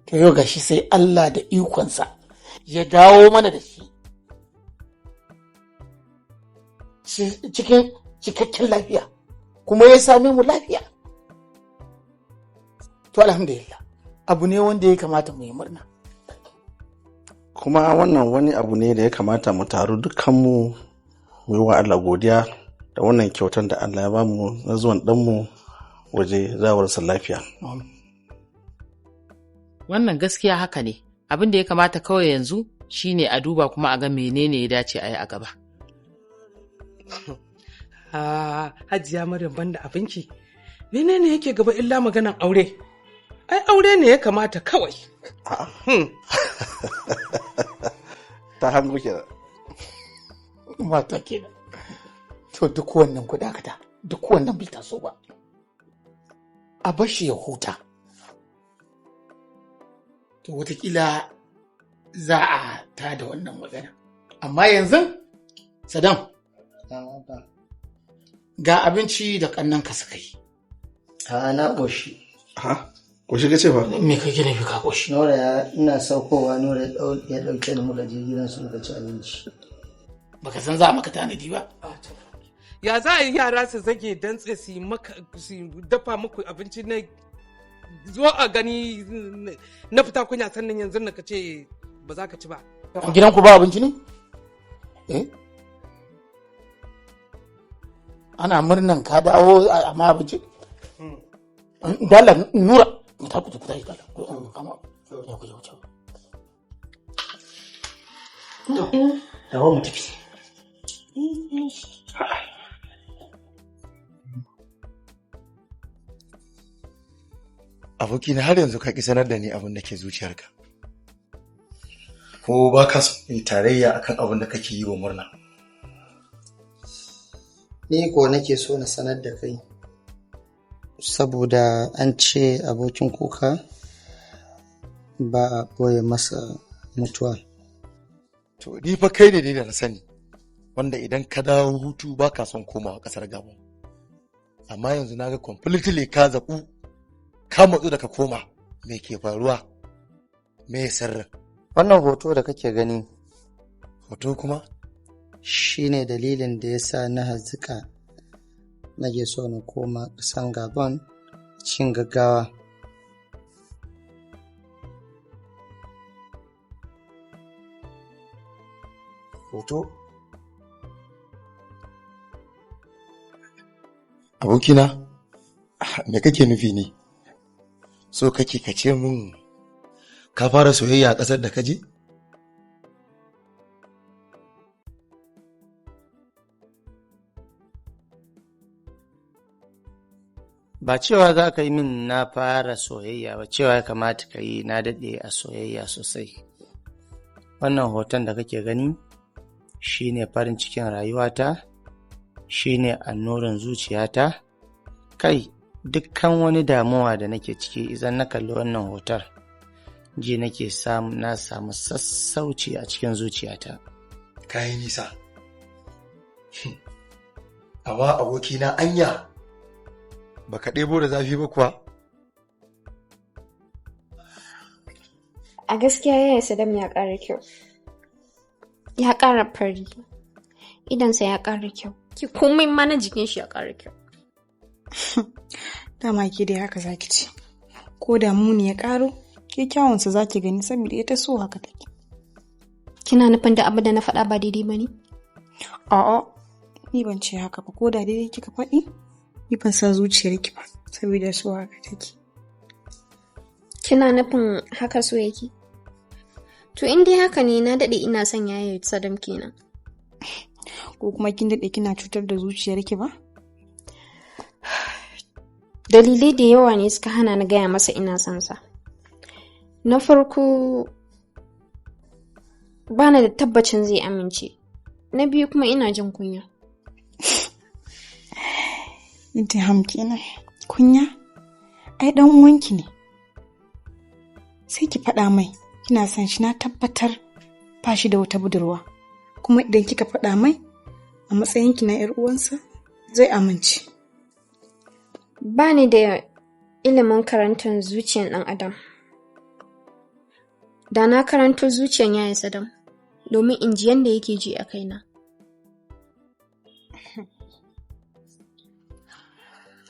To yau gashi sai Allah da ikonsa ya dawo mana da shi. Cikin cikakken lafiya kuma ya same mu lafiya. To alhamdulillah abu ne wanda ya kamata mu yi murna. Kuma wannan wani abu ne da ya kamata mu taru dukkanmu mu yi wa Allah godiya da wannan kyautar da Allah ya bamu na zuwan ɗanmu waje zawarsa lafiya. Wannan gaskiya haka ne. Abin da ya kamata kawai yanzu shine a duba kuma a ga menene ya dace a yi a gaba. Hajiya Maryam banda abinci. Menene yake gaba illa maganan aure? Ai aure ne ya kamata kawai. Ta hannu kenan. Mata kenan. To duk wannan ku dakata, duk wannan bai taso ba. A bashi ya huta. To wataƙila za a ta da wannan magana. Amma yanzu, Sadam, ga abinci da ƙannanka suka yi. A na ƙoshi. Ha? Ƙoshi ka ce ba? Me kake nufi ka ƙoshi? Nora ina saukowa Nora ya ɗauke da muka je gidan su muka ci abinci. Baka san za maka tanadi ba. Ya za a yi yara su zage dantse su dafa muku abinci na zo a gani na fita kunya sannan yanzu na ka ce ba za ka ci ba. Gidanku ba abinci ne? Ana murnan ka dawo amma abinci? Dala Nura, ta kuta yi dala. Ya kuce wuce. Dawo mu tafi. Abokina har yanzu ka ki sanar da ni abin da ke zuciyarka. Ko ba ka so yi tarayya akan abin da kake yi wa murna? Ni ko nake so na sanar da kai. Saboda an ce abokin kuka ba a ɓoye masa mutuwa. To ni fa kai ne da na sani wanda idan ka dawo hutu ba ka son komawa ƙasar Gabon. Amma yanzu na ga completely ka zaɓu ka matsu da ka koma. Me ke faruwa? Me sirrin? Wannan hoto da kake gani Hoto kuma? shi ne dalilin da ya sa na hazika nake so na koma ƙasan Gabon cikin gaggawa. Hoto? Abokina, me kake nufi ne? So kake ka ce min ka fara soyayya a ƙasar da ka je? Ba cewa za ka yi min na fara soyayya ba, cewa ya kamata ka yi na daɗe a soyayya sosai. Wannan hoton da kake gani shi ne farin cikin rayuwata, shi ne annorin zuciyata. Kai, dukkan wani damuwa da nake ciki idan na kalli wannan hoton, ji nake na samu sassauci a cikin zuciyata. Ka yi nisa. Amma abokina anya. Baka ɗebo da zafi ba kuwa? A gaskiya yaya Sadam ya ƙara kyau. Ya ƙara fari. Idansa ya ƙara kyau. Ki komai ma na jikin shi ya ƙara kyau. Dama ke dai haka zaki ce. Ko da muni ya ƙaro, ke kyawunsa zaki gani saboda ita so haka take. Kina nufin da abu da na faɗa ba daidai ba ne? A'a, ni ban ce haka ba, ko da daidai kika faɗi. Ni ban san zuciyarki ba, saboda so haka take. Kina nufin haka so yake? To in dai haka ne na daɗe ina son yaya Sadam kenan. Ko kuma kin daɗe kina cutar da zuciyarki ba? Dalilai da yawa ne suka hana na gaya masa ina son sa. Na farko, bana da tabbacin zai amince. Na biyu kuma ina jin kunya. Intiham kenan. Kunya? Ai dan uwanki ne. Sai ki faɗa mai kina son shi, na tabbatar ba shi da wata budurwa. Kuma idan kika faɗa mai a matsayinki na 'yar uwansa zai amince. Ba ni da ilimin karantar zuciyar ɗan adam. Da na karanto zuciyar yaya Sadam domin in ji yadda yake ji a kaina.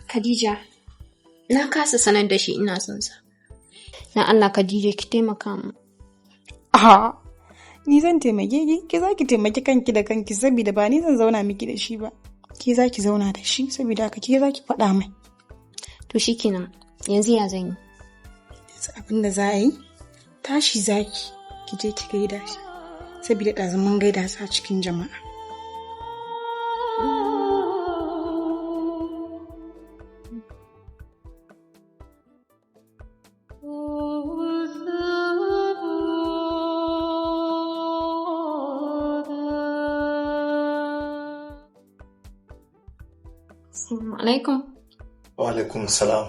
Khadija, na kasa sanar da shi ina son sa. Na Allah Khadija ki taimaka mu. Ni zan taimake ki za ki taimaki kanki da kanki saboda ba ni zan zauna miki da shi ba. Ki za ki zauna da shi saboda haka ki za ki faɗa mai. To shikenan, yanzu ya zan yi. Yanzu abin da za a yi, tashi zaki ki je ki gaida shi saboda ɗazun mun gaida sa cikin jama'a. Assalamu alaikum. Wa alaikum salam.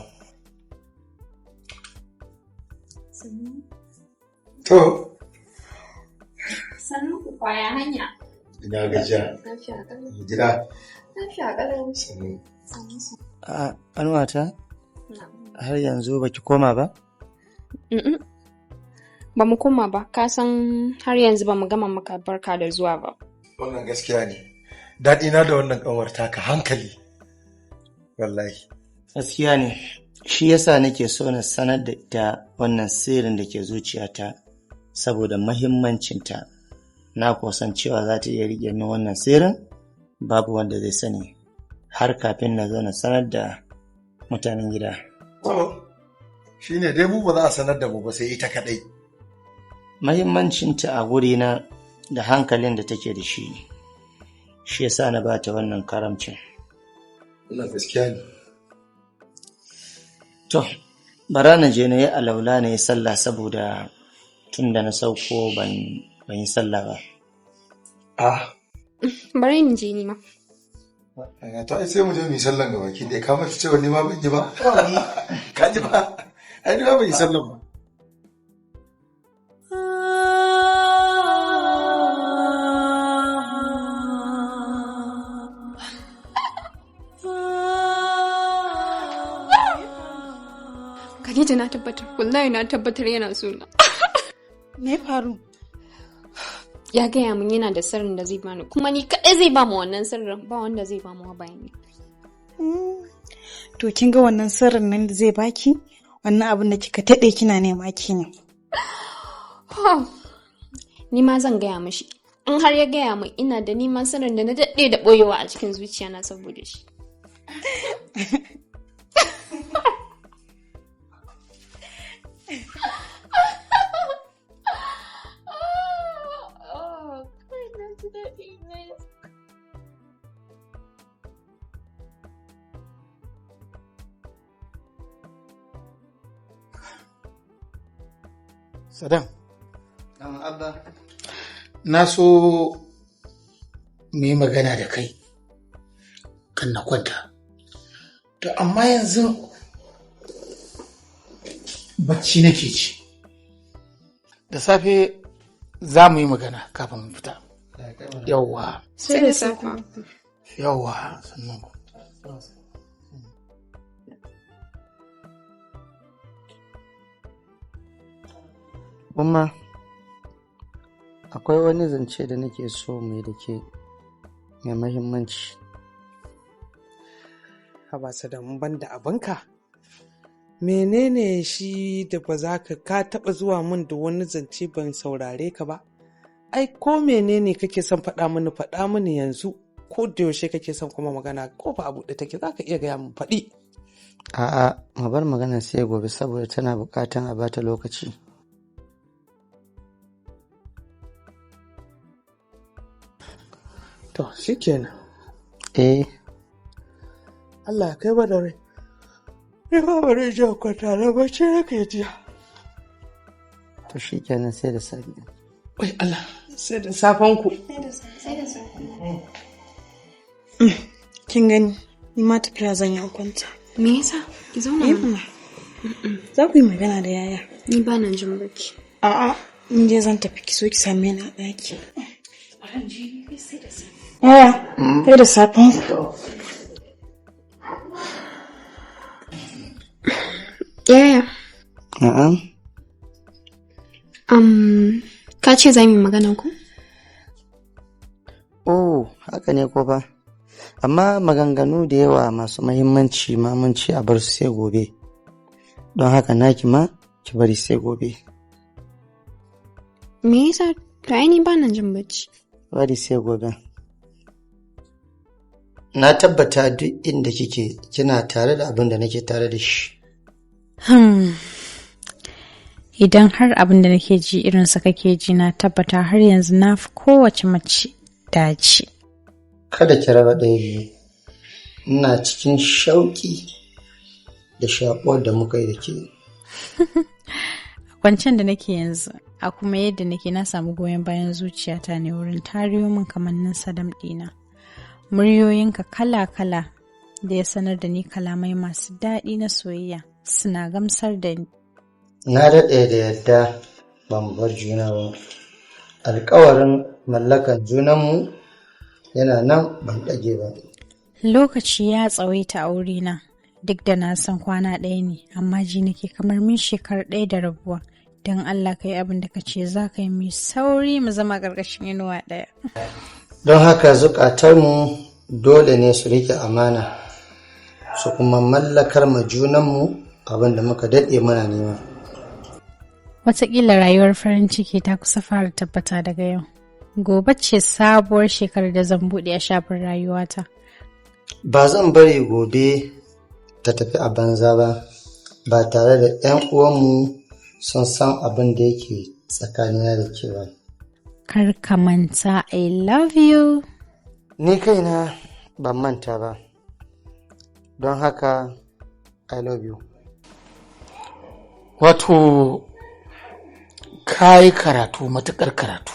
To. Sannu ku kwaya hanya. Ina gajiya. Lafiya kalau. Gida. Lafiya kalau. Sannu. Anuwata, har yanzu baki koma ba? Ba mu koma ba, ka san har yanzu ba mu gama maka barka da zuwa ba. Wannan gaskiya ne. Daɗi na da wannan ƙanwar taka hankali. Wallahi. Gaskiya ne, shi yasa nake so na sanar da ita wannan sirrin da ke zuciyata saboda mahimmancinta. Na kusan cewa za ta iya riƙe min wannan sirrin babu wanda zai sani har kafin na zo na sanar da mutanen gida. Shi ne dai mu ba za a sanar da mu ba sai ita kaɗai. Mahimmancinta a gurina da hankalin da take da shi yasa na ba ta wannan karamcin. Wannan gaskiya ne. To, bara na je na yi alaula na yi sallah saboda tun da na sauko ban yi sallah ba. Bari ni je ni ma. To ai sai mu je mu yi sallan gaba ki dai ka mata cewa ni ma ban yi ba. Ka ji ba? Ai ni ma ban yi sallan ba. Khadija na tabbatar, wallahi na tabbatar yana so na. Me faru? Ya gaya min yana da sirrin da zai bani, kuma ni kaɗai zai ba mu wannan sirrin, ba wanda zai ba mu bayan ni. To kin ga wannan sirrin nan da zai baki? Wannan abin da kika taɗe kina nema kenan. Ni ma zan gaya mishi. In har ya gaya min ina da neman sirrin da na daɗe da ɓoyewa a cikin zuciyana saboda shi. Sadam. Abba. Na so mu yi magana da kai kan na kwanta. To amma yanzu bacci nake ci. Da safe za mu yi magana kafin mu fita. Yawwa. Sai da safe. Yawwa, sannan ku. Umma, akwai wani zance da nake so mai da ke mai mahimmanci. Haba Sadam, ban da abinka? Menene shi da ba za ka taɓa zuwa min da wani zance ban saurare ka ba? Ai, ko menene kake son faɗa mini yanzu, ko da yaushe kake son kuma magana, ko ba a buɗe take za ka iya gaya min faɗi. A'a, mu bar magana sai gobe saboda tana buƙatan a bata lokaci. To, shi kenan. Allah ya kai da rai. Ni ba bari jan kwanta na bacci nake jiya. To shi kenan sai da safe. Wai Allah, sai da safen ku. Sai da safe. Kin gani, ni ma tafiya zan yi kwanta. Me yasa? Ki zauna mana. Za ku yi magana da yaya? Ni ba nan jin bacci. A'a, in je zan tafi ki so ki same ni a ɗaki. Sai da safe. Sai da safen ku. Yaya. Na'am. Ka ce za mu yi magana ku? Oh, haka ne ko ba? Amma maganganu da yawa masu mahimmanci ma mun ce a bar su sai gobe. Don haka naki ma ki bari sai gobe. Me yasa? To ai ni ba nan jin bacci. Bari sai gobe. Na tabbata duk inda kike kina tare da abin da nake tare da shi. Idan har abin da nake ji irinsa kake ji, na tabbata har yanzu na fi kowace mace dace. Kada ki raba ɗaya biyu. Ina cikin shauƙi da shaƙuwar da muka yi da ke. A kwancen da nake yanzu, a kuma yadda nake na samu goyon bayan zuciyata ne wurin tariyo min kamannin Sadam ɗina. Muryoyinka kala-kala da ya sanar da ni kalamai masu daɗi na soyayya suna gamsar da ni. Na daɗe da yadda ban bar juna ba. Alƙawarin mallakar junanmu yana nan ban ɗage ba. Lokaci ya tsawaita a wurina, Duk da na san kwana ɗaya ne, amma ji nake kamar min shekara ɗaya da rabuwa. Don Allah ka yi abin da ka ce za ka yi mai sauri mu zama ƙarƙashin inuwa ɗaya. Don haka zukatarmu dole ne su rike amana, su kuma mallakar ma junanmu abin da muka daɗe muna nema. Wataƙila rayuwar farin ciki ta kusa fara tabbata daga yau. Gobe ce sabuwar shekarar da zan buɗe a shafin rayuwata. Ba zan bari gobe ta tafi a banza ba tare da 'yan uwanmu sun san abin da yake tsakanina da ke ba. Kar ka manta I love you. Ni kaina ban manta ba, don haka I love you. Wato, ka yi karatu, matuƙar karatu,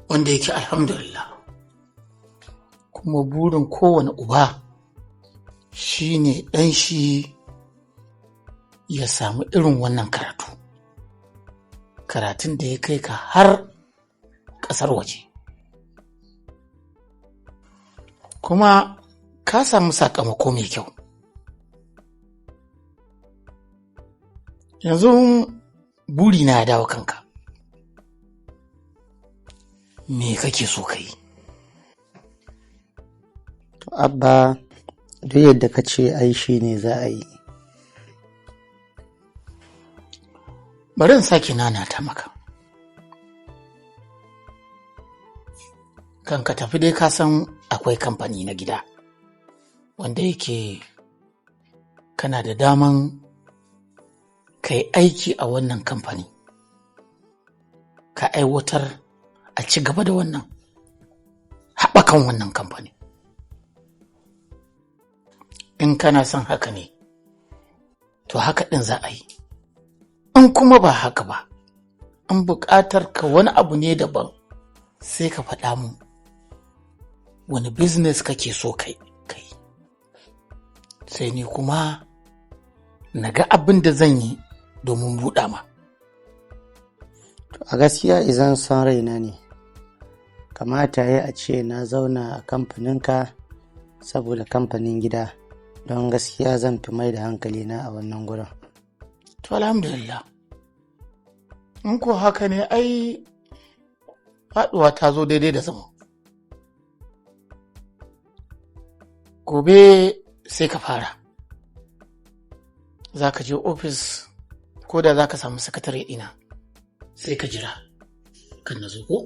wanda yake alhamdulillah. Kuma burin kowane uba shi ne ɗan shi ya samu irin wannan karatu. Karatun da ya kai ka har ƙasar waje. Kuma ka samu sakamako mai kyau. Yanzu buri na ya dawo kanka. Me kake so ka yi? Abba, duk yadda ka ce ai shi ne za a yi. Bari in sake nanata maka. Kan ka tafi dai ka san akwai kamfani na gida wanda yake kana da daman ka yi aiki a wannan kamfani, ka aiwatar a ci gaba da wannan haɓakan wannan kamfani. In kana son haka ne, to haka ɗin za a yi. In kuma ba haka ba, in buƙatar ka wani abu ne daban, sai ka faɗa mu wani business kake so kai. Sai ni kuma na ga abin da zan yi domin buɗa ma. A gaskiya izan son raina ne, kamata ya a ce na zauna a kamfaninka saboda kamfanin gida, don gaskiya zan fi mai da hankali na a wannan gurin. To alhamdulillah. In ko haka ne ai faɗuwa ta zo daidai da zama. Gobe sai ka fara. Za ka je ofis ko da za ka samu sakatare ina sai ka jira. Kan na zo ko?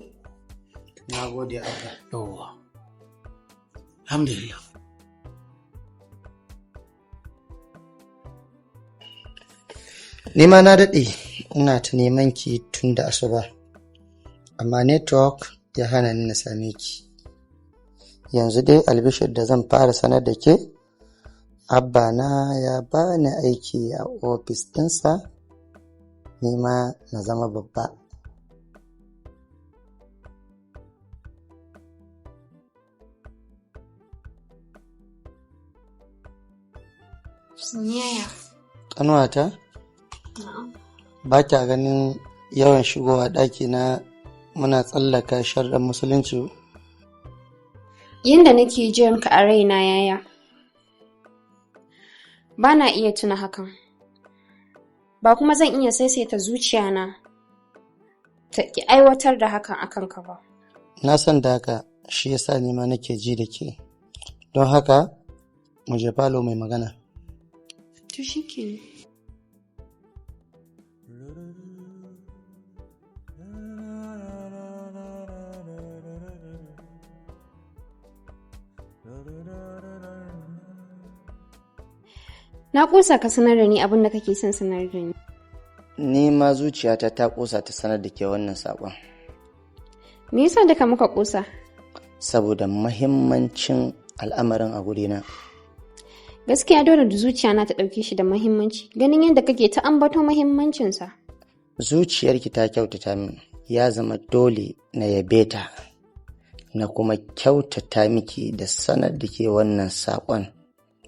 Na gode Allah. Yawwa. Alhamdulillah. Ni ma na daɗe ina ta neman ki tun da asuba, amma network ya hana ni na same ki. Yanzu dai albishir da zan fara sanar da ke, abba na ya bani aiki a ofis ɗinsa, ni ma na zama babba. Yaya? Ƙanuwata? Ba kya ganin yawan shigowa ɗaki na muna tsallaka sharɗan musulunci? Yanda nake jin ka a raina yaya, ba na iya tuna hakan, ba kuma zan iya saisaita zuciyana ta ki aiwatar da hakan akan ka ba. Na san da haka, shi yasa ni ma nake ji da ke, don haka mu je falo mai magana. To shikenan. Na ƙosa ka sanar da ni abin da kake son sanar da ni. Ni ma zuciyata ta ƙosa ta sanar da ke wannan saƙon. Me yasa duka muka ƙosa? Saboda mahimmancin al'amarin a gurina. Gaskiya dole da zuciya na ta ɗauke shi da mahimmanci, ganin yadda kake ta ambato mahimmancinsa. Zuciyarki ta kyautata min, ya zama dole na yabe ta, na kuma kyautata miki da sanar da ke wannan saƙon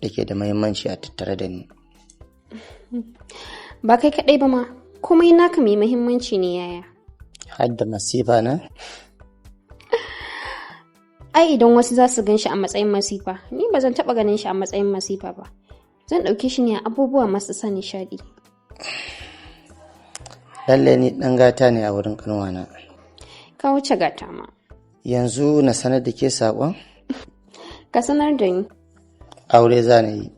da ke da mahimmanci a tattare da ni. Ba kai kaɗai ba ma, komai naka mai mahimmanci ne yaya. Har da masifa na? Ai idan wasu za su gan shi a matsayin masifa, ni ba zan taɓa ganin shi a matsayin masifa ba. Zan ɗauke shi ne a abubuwa masu sa nishaɗi. Lalle ni ɗan gata ne a wurin ƙanwana. Ka wuce gata ma. Yanzu na sanar da ke saƙon? Ka sanar da ni. Aure za na yi.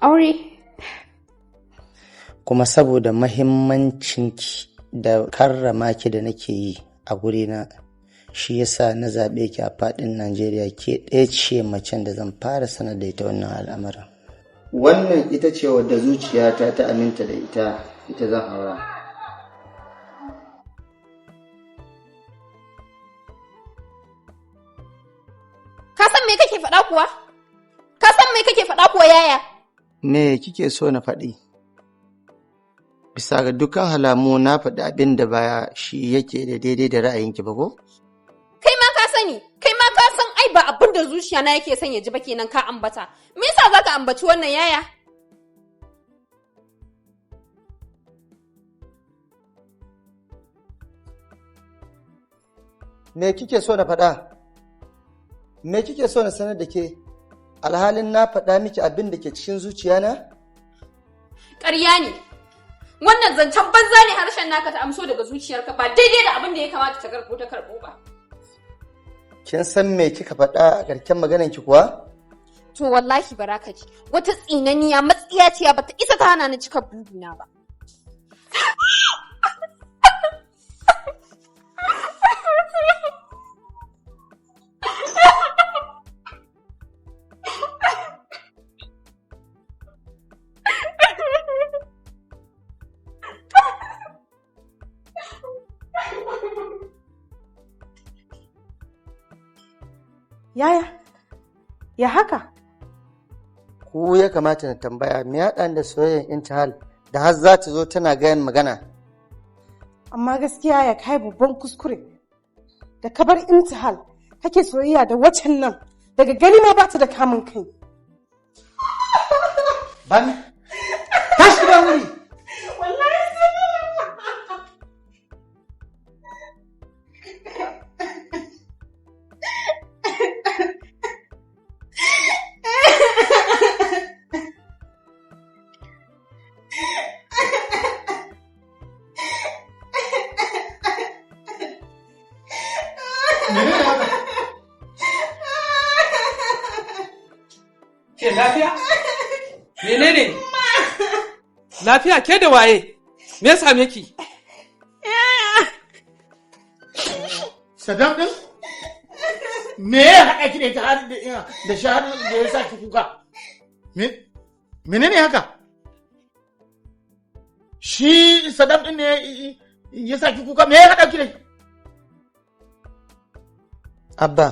Aure? Kuma saboda mahimmancinki da karrama ki da nake yi a gurina, shi yasa na zaɓe ki a faɗin Najeriya, ke ɗaya ce macen da zan fara sanar da ita wannan al'amarin. Wannan ita ce wadda zuciyata ta aminta da ita zan aura. Ka san me kake faɗa kuwa? Ka san me kake faɗa kuwa yaya? Me kike so na faɗi? Bisa ga dukkan halamu na faɗi abin da baya shi yake da daidai da ra'ayinki ba ko? Kai ma ka sani, kai ma ka san ai ba abin da zuciya na yake son ya ji ba kenan ka ambata. Me yasa zaka ambaci wannan yaya? Me kike so na faɗa? Me kike so na sanar da ke? Alhalin na faɗa miki abin da ke cikin zuciya na? Ƙarya ne. Wannan zancen banza ne harshen naka ta amso daga zuciyarka ba daidai da abin da ya kamata ta karɓo ba. Kin san me kika faɗa a ƙarshen maganar ki kuwa? To wallahi baraka ji. Wata tsinaniya matsiyaciya bata isa ta hana ni cika burina ba. Yaya, ya haka? Ku ya kamata na tambaya me haɗa da soyayyar intihal da har za ta zo tana gayan magana. Amma gaskiya ya kai babban kuskure. Da ka bar intihal kake soyayya da wacan nan daga gani ma ba ta da kamun kai. Bani, tashi da wuri. Ke lafiya? Menene? Lafiya ke da waye? Me ya same ki? Sadam din? Me ya haɗa ki da ita har da shahar da ya sa ki kuka? Menene haka? Shi Sadam din ne ya sa ki kuka, me ya haɗa ki da? Abba,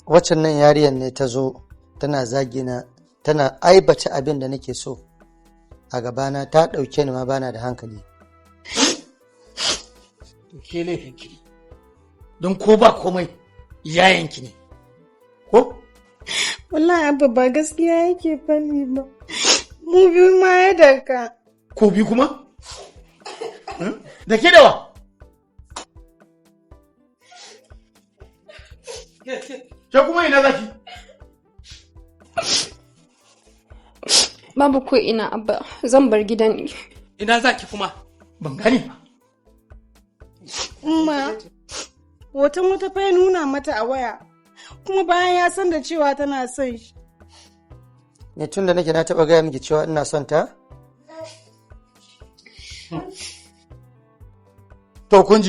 waccan nan yariyar ne ta zo tana zagina, tana aibata abin da nake so a gabana, ta ɗauke ni ma bana da hankali. Ke laifinki ne, don ko ba komai yayanki ne, ko? Wallahi Abba ba gaskiya yake fani ba. Mu biyu ma ya daka. Ko bi kuma? Da ke dawa? Ke kuma ina zaki? Babu ko ina Abba, zan bar gidan ne. Ina zaki kuma? Ban gani ba. Umma, hoton wata fa ya nuna mata a waya, kuma bayan ya san da cewa tana son shi. Ne tun da nake na taɓa gaya miki cewa ina son ta? To kun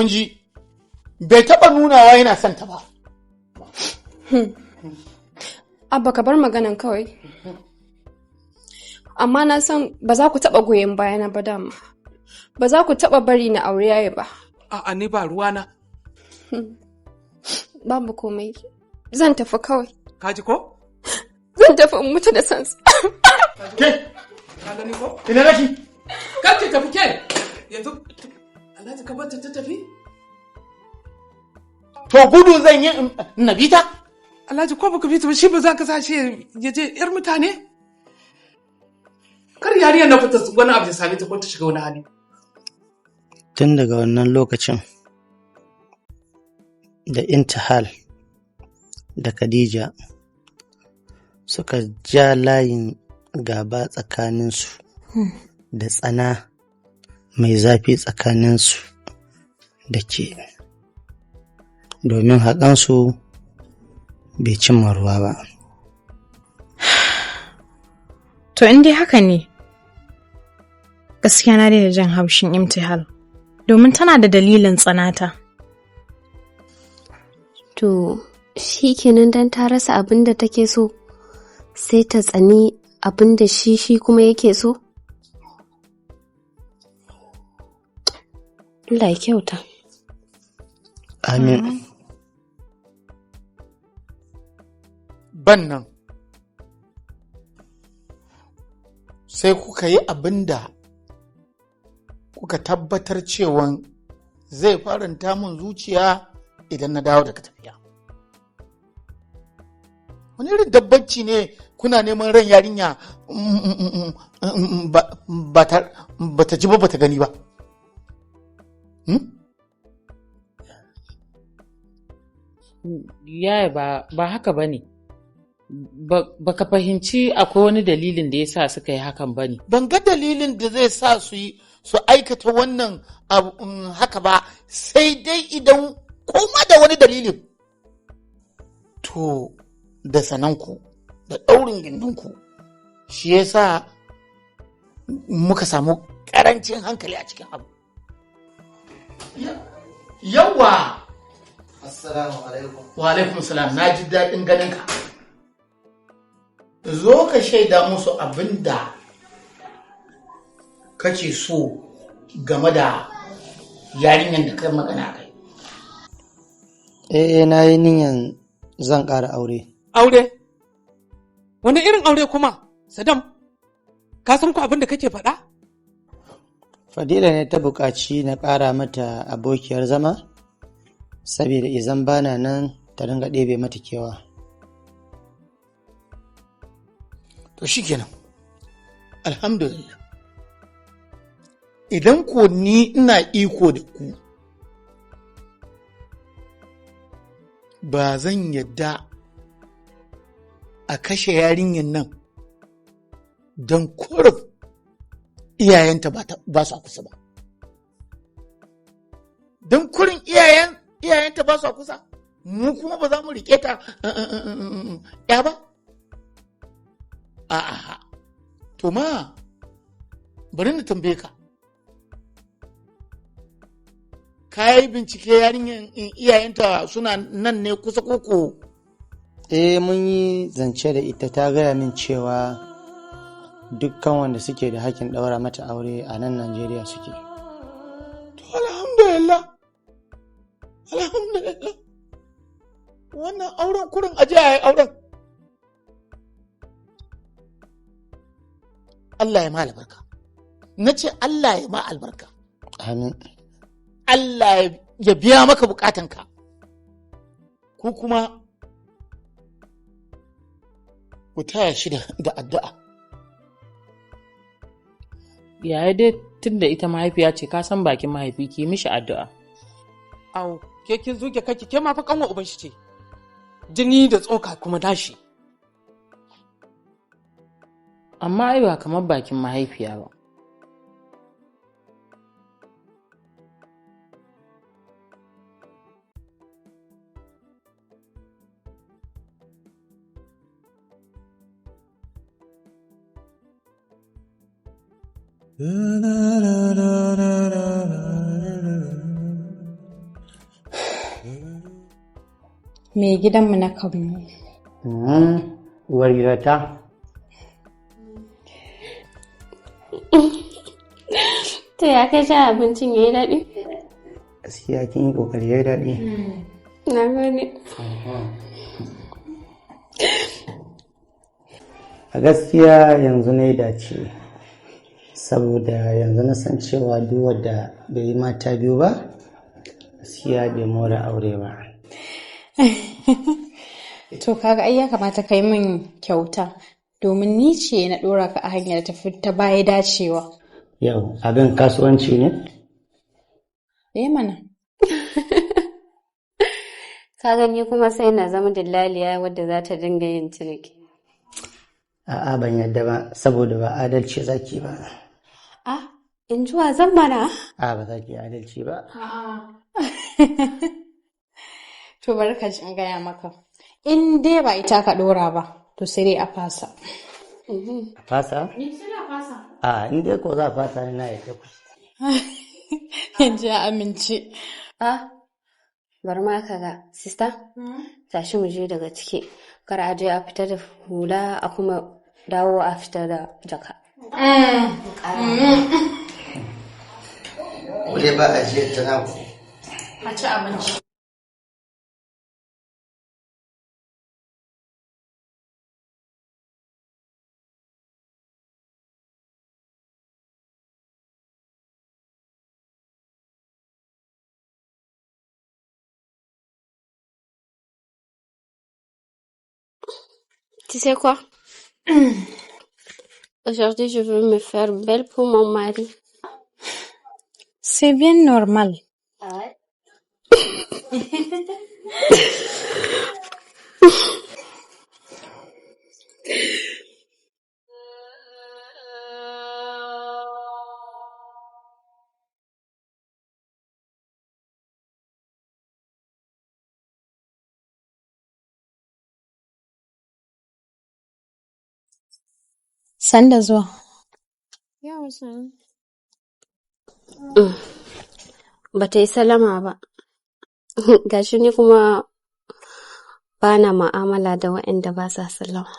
ji, bai taɓa nunawa yana son ta ba. Abba ka bar maganan kawai. Amma na san ba za ku taɓa goyon bayana ba dama. Ba za ku taɓa bari na aure yayi ba. A'a ni ba ruwana. Babu komai. Zan tafi kawai. Kaji ko? Zan tafi in mutu da sansa. Ke? Ka gani ko? Ina naki? Kar ki tafi ke. Yanzu Alhaji ka bar ta tafi? To gudu zan yi na bita? Alhaji ko baka bita ba shi ba za ka sa shi ya je yar mutane? Kar yariyar na fita wani abu ya same ta ko ta shiga wani hali. Tun daga wannan lokacin da Intihal da Khadija suka ja layin gaba tsakaninsu da tsana mai zafi tsakaninsu da ke, domin haƙansu bai cimma ruwa ba. To in dai haka ne, gaskiya na daina jan haushin Imtihal, domin tana da dalilin tsanata. To, shi kenan don ta rasa abin da take so, sai ta tsani abin da shi kuma yake so? Allah ya kyauta. Amin. Ban nan, sai kuka yi abin da kuka tabbatar cewa zai faranta mun zuciya idan na dawo daga tafiya. Wani irin dabbanci ne kuna neman ran yarinya ba ta ji ba ta gani ba. Yaya ba haka ba ne. Ba ka fahimci akwai wani dalilin da ya sa suka yi hakan ba ne. Ban ga dalilin da zai sa su aikata wannan haka ba, sai dai idan koma da wani dalilin. To, da sananku, da ɗaurin gindinku, shi ya sa muka samu ƙarancin hankali a cikin abu. Yawwa! Assalamu alaikum. Wa alaikum salam, na ji daɗin ganinka. Zo ka shaida musu abin da kake so game da yarinyar da kai magana kai. Na yi niyan zan ƙara aure. Aure? Wani irin aure kuma, Sadam? Ka san ku abin da kake faɗa? Fadila ne ta buƙaci na ƙara mata abokiyar zama, saboda izan bana nan ta dinga ɗebe mata kewa. To shi kenan, alhamdulillah. Idan ko ni ina iko da ku, ba zan yadda a kashe yarinyar nan don kurin iyayenta ba su kusa ba. Don kurin iyayenta ba su kusa, mu kuma ba za mu riƙe ta ya ba? A'a, to ma, bari na tambaye ka. Ka yi bincike yarinyar iyayenta suna nan ne kusa koko? Mun yi zance da ita, ta gaya min cewa dukkan wanda suke da hakkin ɗaura mata aure a nan Najeriya suke. To alhamdulillah. Alhamdulillah. Wannan auren kurin aje a yi auren. Allah ya ma albarka. Na ce Allah ya ma albarka. Amin. Allah ya biya maka bukatanka. Ku kuma ku taya shi da addu'a. Yaya dai tun da ita mahaifiya ce, ka san bakin mahaifi, ki mishi addu'a. Au, ke kin zuge kake, ke ma fa kanwa uban shi ce. Jini da tsoka kuma dashi. Amma ai ba kamar bakin mahaifiya ba. Mai gidanmu na kanmu. Uwar gidata. To ya kai sha abincin ya yi daɗi? Gaskiya kin yi ƙoƙari, ya yi daɗi. Na gode. A gaskiya yanzu na yi dace, saboda yanzu na san cewa duk wadda bai yi mata biyu ba, gaskiya bai more aure ba. To kaga ai ya kamata kai min kyauta, domin ni ce na ɗora ka a hanyar tafi ta baya dacewa. Yau, abin kasuwanci ne? Mana. Ka gani kuma sai na zama dillaliya wadda za ta dinga yin ciniki. A'a ban yadda ba saboda ba adalci zaki ba. Ah, in ji wa zan mana? A ba za ki adalci ba. To bari ka ji in gaya maka. In dai ba ita ka ɗora ba, to sai dai a fasa. Fasa? Ni sai na fasa. A in dai ko za a fasa na yadda ku. In ji a amince. Ah, bari ma ka ga, sista, tashi mu je daga ciki. Kar a je a fita da hula a kuma dawo a fita da jaka. Kule ba a je ta naku. A ci abinci. Tu sais quoi? Aujourd'hui, je veux me faire belle pour mon mari. C'est bien normal. Ah ouais? Sanda zuwa. Yawa san. Ba ta yi salama ba. Gashi ni kuma ba na ma'amala da waɗanda ba sa sallama.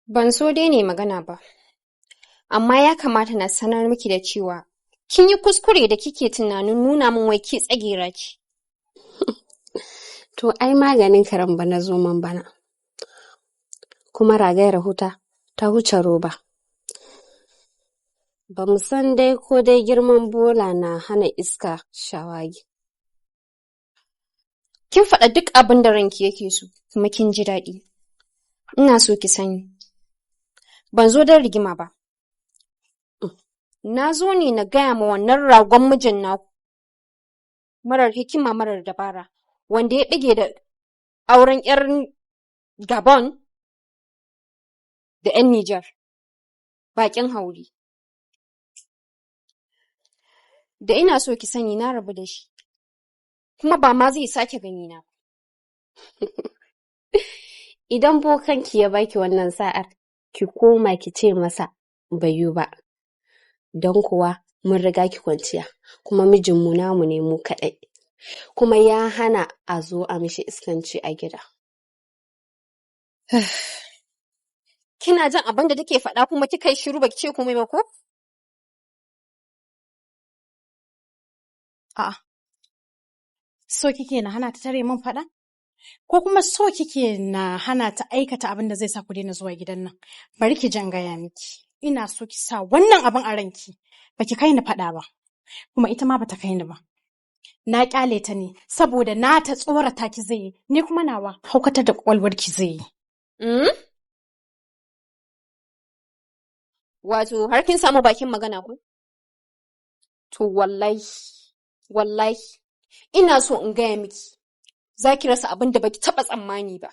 Ban so dai ne magana ba, amma ya kamata na sanar miki da cewa kin yi kuskure da kike tunanin nuna min wai ke tsagera ce. To ai maganin karan bana zoman bana. Kuma ragayar huta ta wuce roba. Ba mu san dai ko dai girman bola na hana iska shawagi. Kin faɗa duk abin da ranki yake so, kuma kin ji daɗi. Ina so ki sani. Ban zo don rigima ba. Na zo ne na gaya ma wannan ragon mijin naku. Marar hikima marar dabara, wanda ya ɗage da auren 'yar Gabon da 'yan Nijar. Baƙin hauri. Da ina so ki sani na rabu da shi. Kuma ba ma zai sake gani na. Idan bokanki ya baki wannan sa'ar, ki koma ki ce masa bai yi ba. Don kuwa mun riga ki kwanciya, kuma mijinmu namu ne mu kaɗai. Kuma ya hana a zo a mishi iskanci a gida. Kina jin abin da take faɗa kuma kika yi shiru baki ce komai ba ko? A'a. So kike na hana ta tare min faɗa? Ko kuma so kike na hana ta aikata abin da zai sa ku daina zuwa gidan nan? Bari ki jan gaya miki. Ina so ki sa wannan abin a ranki. Baki kai ni faɗa ba. Kuma ita ma bata kai ni ba. Na kyale ta ne saboda na ta tsorata ki zai yi, ni kuma nawa haukatar da kwakwalwar ki zai yi. Wato har kin samu bakin magana ku? To wallahi, ina so in gaya miki, za ki rasa abin da baki taɓa tsammani ba.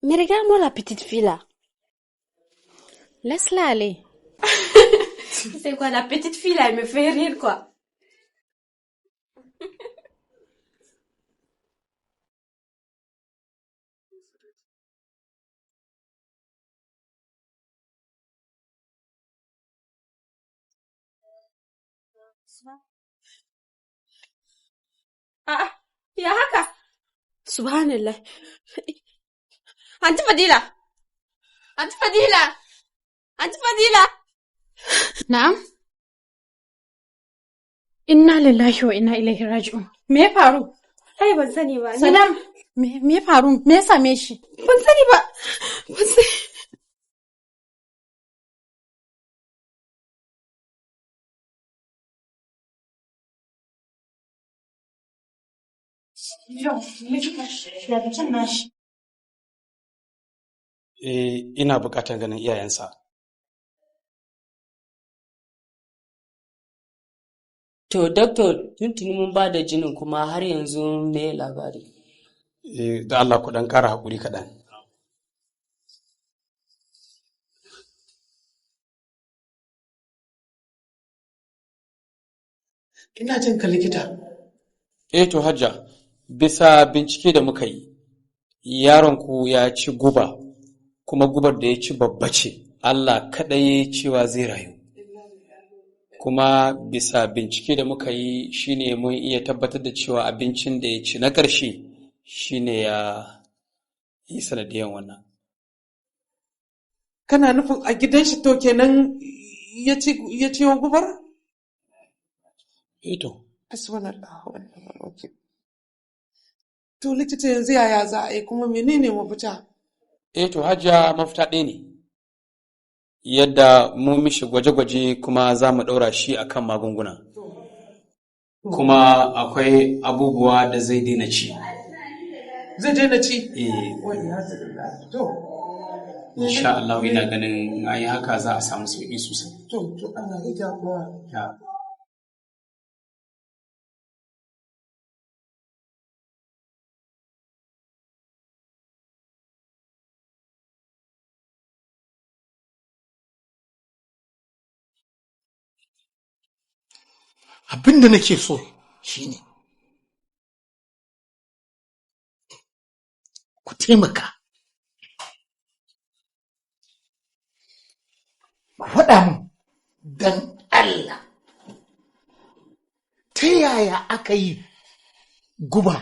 Mais regarde-moi la petite fille là. Laisse-la aller. C'est quoi, la petite fille là, elle me fait rire quoi. A'a, ya haka? Subhanallah. Anti Fadila! Anti Fadila! Anti Fadila! Na'am? Inna lillahi wa inna ilaihi raji'un. Me ya faru? Ai ban sani ba. Salam, me ya faru? Me ya same shi? Ban sani ba. Ban sani. Ina buƙatar ganin iyayensa. To, Doctor, tuntuni mun ba da jinin kuma har yanzu me labari? Da Allah ku ɗan ƙara haƙuri kaɗan. Ina jin ka likita. To Hajja, bisa bincike da muka yi, yaronku ya ci guba, kuma gubar da ya ci babba ce, Allah kaɗai cewa zai rayu. Kuma bisa bincike da muka yi shine mun iya tabbatar da cewa abincin da ya ci na ƙarshe shine ya yi sanadiyan wannan. Kana nufin a gidan shi to kenan ya ci wa gubar? To, to likita yanzu yaya za a yi kuma menene mafita? To Hajiya, mafita ɗaya ne. Yadda mu mishi gwaje-gwaje kuma za mu ɗaura shi akan magunguna. Kuma akwai abubuwa da zai daina ci. Zai daina ci? Insha Allah ina ganin in an yi haka za a samu sauƙi sosai. To, ana yi jagowa. Abin da nake so shine ku taimaka ku faɗa min don Allah ta yaya aka yi guba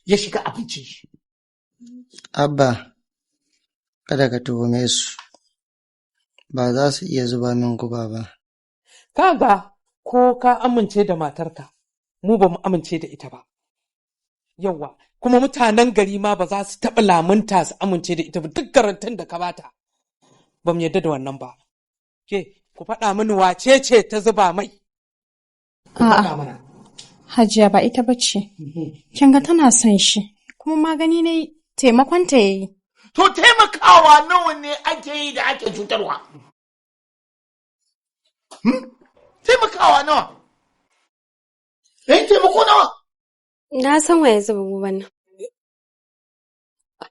ya shiga abincin shi. Abba, kada ka tuhume su, ba za su iya zuba min guba ba. Kaga ko ka amince da matarka, mu ba mu amince da ita ba. Yawwa, kuma mutanen gari ma ba za su taɓa lamunta su amince da ita ba, duk garantin da ka bata. Ba mu yarda da wannan ba. Ke, ku faɗa mini wace ce ta zuba mai? A'a, Hajiya ba ita bace. Kin ga tana son shi, kuma magani ne taimakon ta yayi. To taimakawa nawa ne ake yi da ake cutarwa? Taimakawa nawa? Taimako nawa? Na san waye zuba guban nan.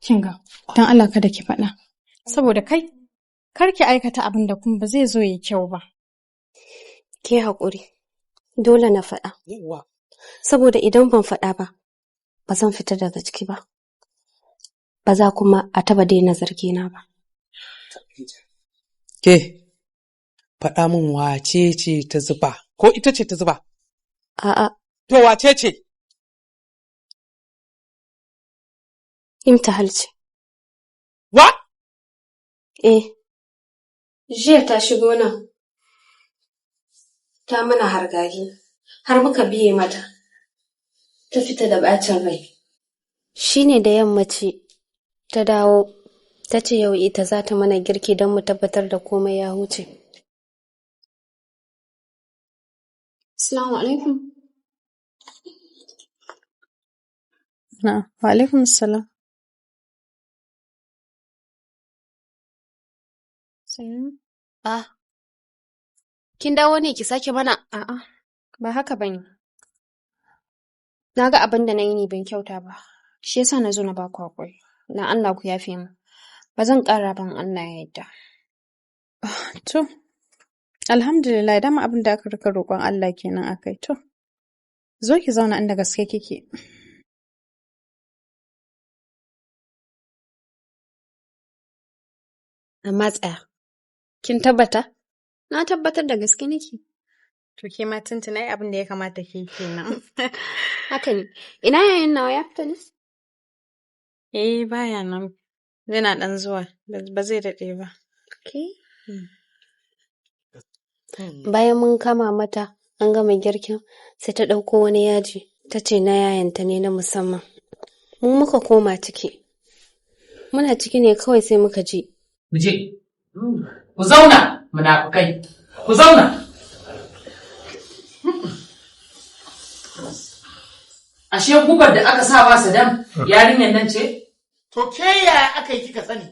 Kin ga, don Allah kada ki faɗa. Saboda kai, kar ki aikata abin da kuma ba zai zo yi kyau ba. Ke haƙuri, dole na faɗa. Saboda idan ban faɗa ba, ba zan fita daga ciki ba. Ba za kuma a taba daina zargina ba. Ke, faɗa min wace ce ta zuba, ko ita ce ta zuba? A'a. To wace ce? Imtihal ce. Wa? Jiya ta shigo nan. Ta mana hargagi, har muka biye mata. Ta fita da bacin rai. Shi ne da yammaci ta dawo, ta ce yau ita za ta mana girki don mu tabbatar da komai ya huce. Assalamu alaikum. Wa alaikum salam. Kin dawo ne ki sake mana? A'a, ba haka bane. Na ga abin da na yi ne ban kyauta ba. Shi yasa na zo na ba ku haƙuri. Na Allah ku yafe mu. Ba zan ƙara ban Allah ya yarda. To, alhamdulillah, dama abin da aka rika roƙon Allah kenan akai. To, zo ki zauna inda gaske kike. Amma tsaya. Kin tabbata? Na tabbatar da gaske nake. To ke ma tuntuna abin da ya kamata ke kenan. Haka ne. Ina yayin nawa ya fita ne? Baya nan. Yana ɗan zuwa, ba zai daɗe ba. Okay. Bayan mun kama mata an gama girkin, sai ta ɗauko wani yaji, ta ce na yayanta ne na musamman. Mu muka koma ciki. Muna ciki ne kawai sai muka ji. Mu je. Ku zauna, munafukai. Ku zauna. Ashe gubar da aka sa ba Sadam yarinyar nan ce? To ke yaya aka yi kika sani?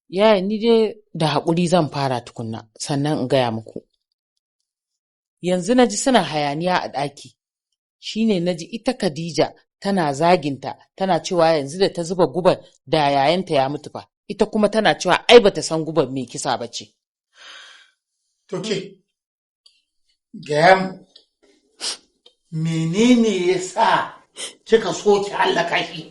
Yaya ni dai da haƙuri zan fara tukunna sannan in gaya muku. Yanzu na ji suna hayaniya a ɗaki. Shi ne na ji ita Khadija tana zaginta, tana cewa yanzu da ta zuba gubar da yayanta ya mutu fa. Ita kuma tana cewa ai bata san gubar mai kisa ba ce. To ke, gaya mu, menene ya sa kika so ki hallaka shi?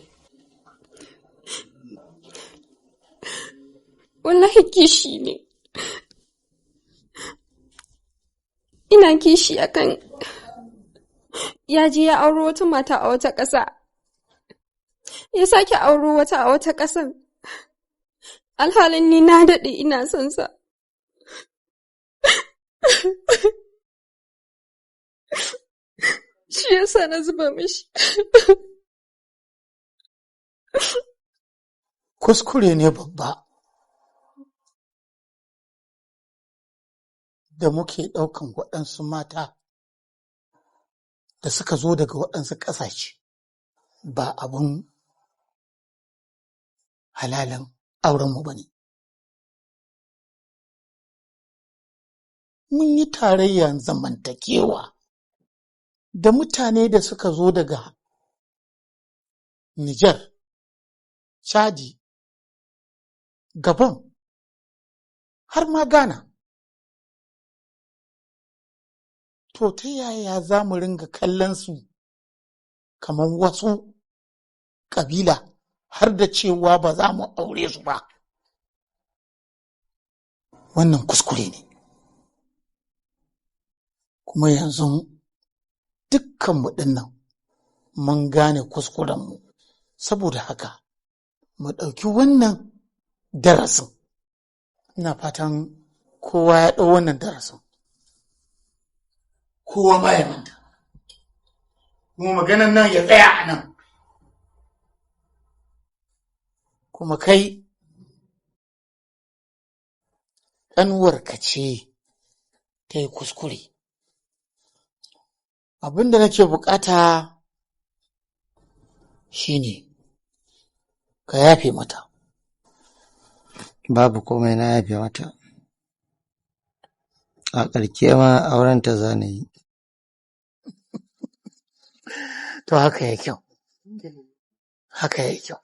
Wallahi kishi ne. Ina kishi akan ya je ya auro wata mata a wata ƙasa. Ya sake auro wata a wata ƙasar. Alhalin ni na daɗe ina son sa. Shi yasa na zuba mishi. Kuskure ne babba da muke ɗaukan waɗansu mata da suka zo daga waɗansu ƙasashe ba abun halalin aurenmu ba ne. Mun yi tarayyar zamantakewa da mutane da suka zo daga Nijar, Chadi, Gabon, har ma Ghana. To ta yaya za mu ringa kallon su kamar wasu ƙabila har da cewa ba za mu aure su ba? Wannan kuskure ne. Kuma yanzu dukkanmu ɗinnan mun gane kuskurenmu, saboda haka mu ɗauki wannan darasin. Ina fatan kowa ya ɗau wannan darasin. Kowa ma ya manta. Kuma maganan nan ya tsaya a nan. Kuma kai ƙanwarka ce ta yi kuskure. Abin da nake bukata shine ka yafe mata. Babu komai, na yafe mata. A ƙarke ma aurenta za na yi. To haka ya kyau. Haka ya kyau.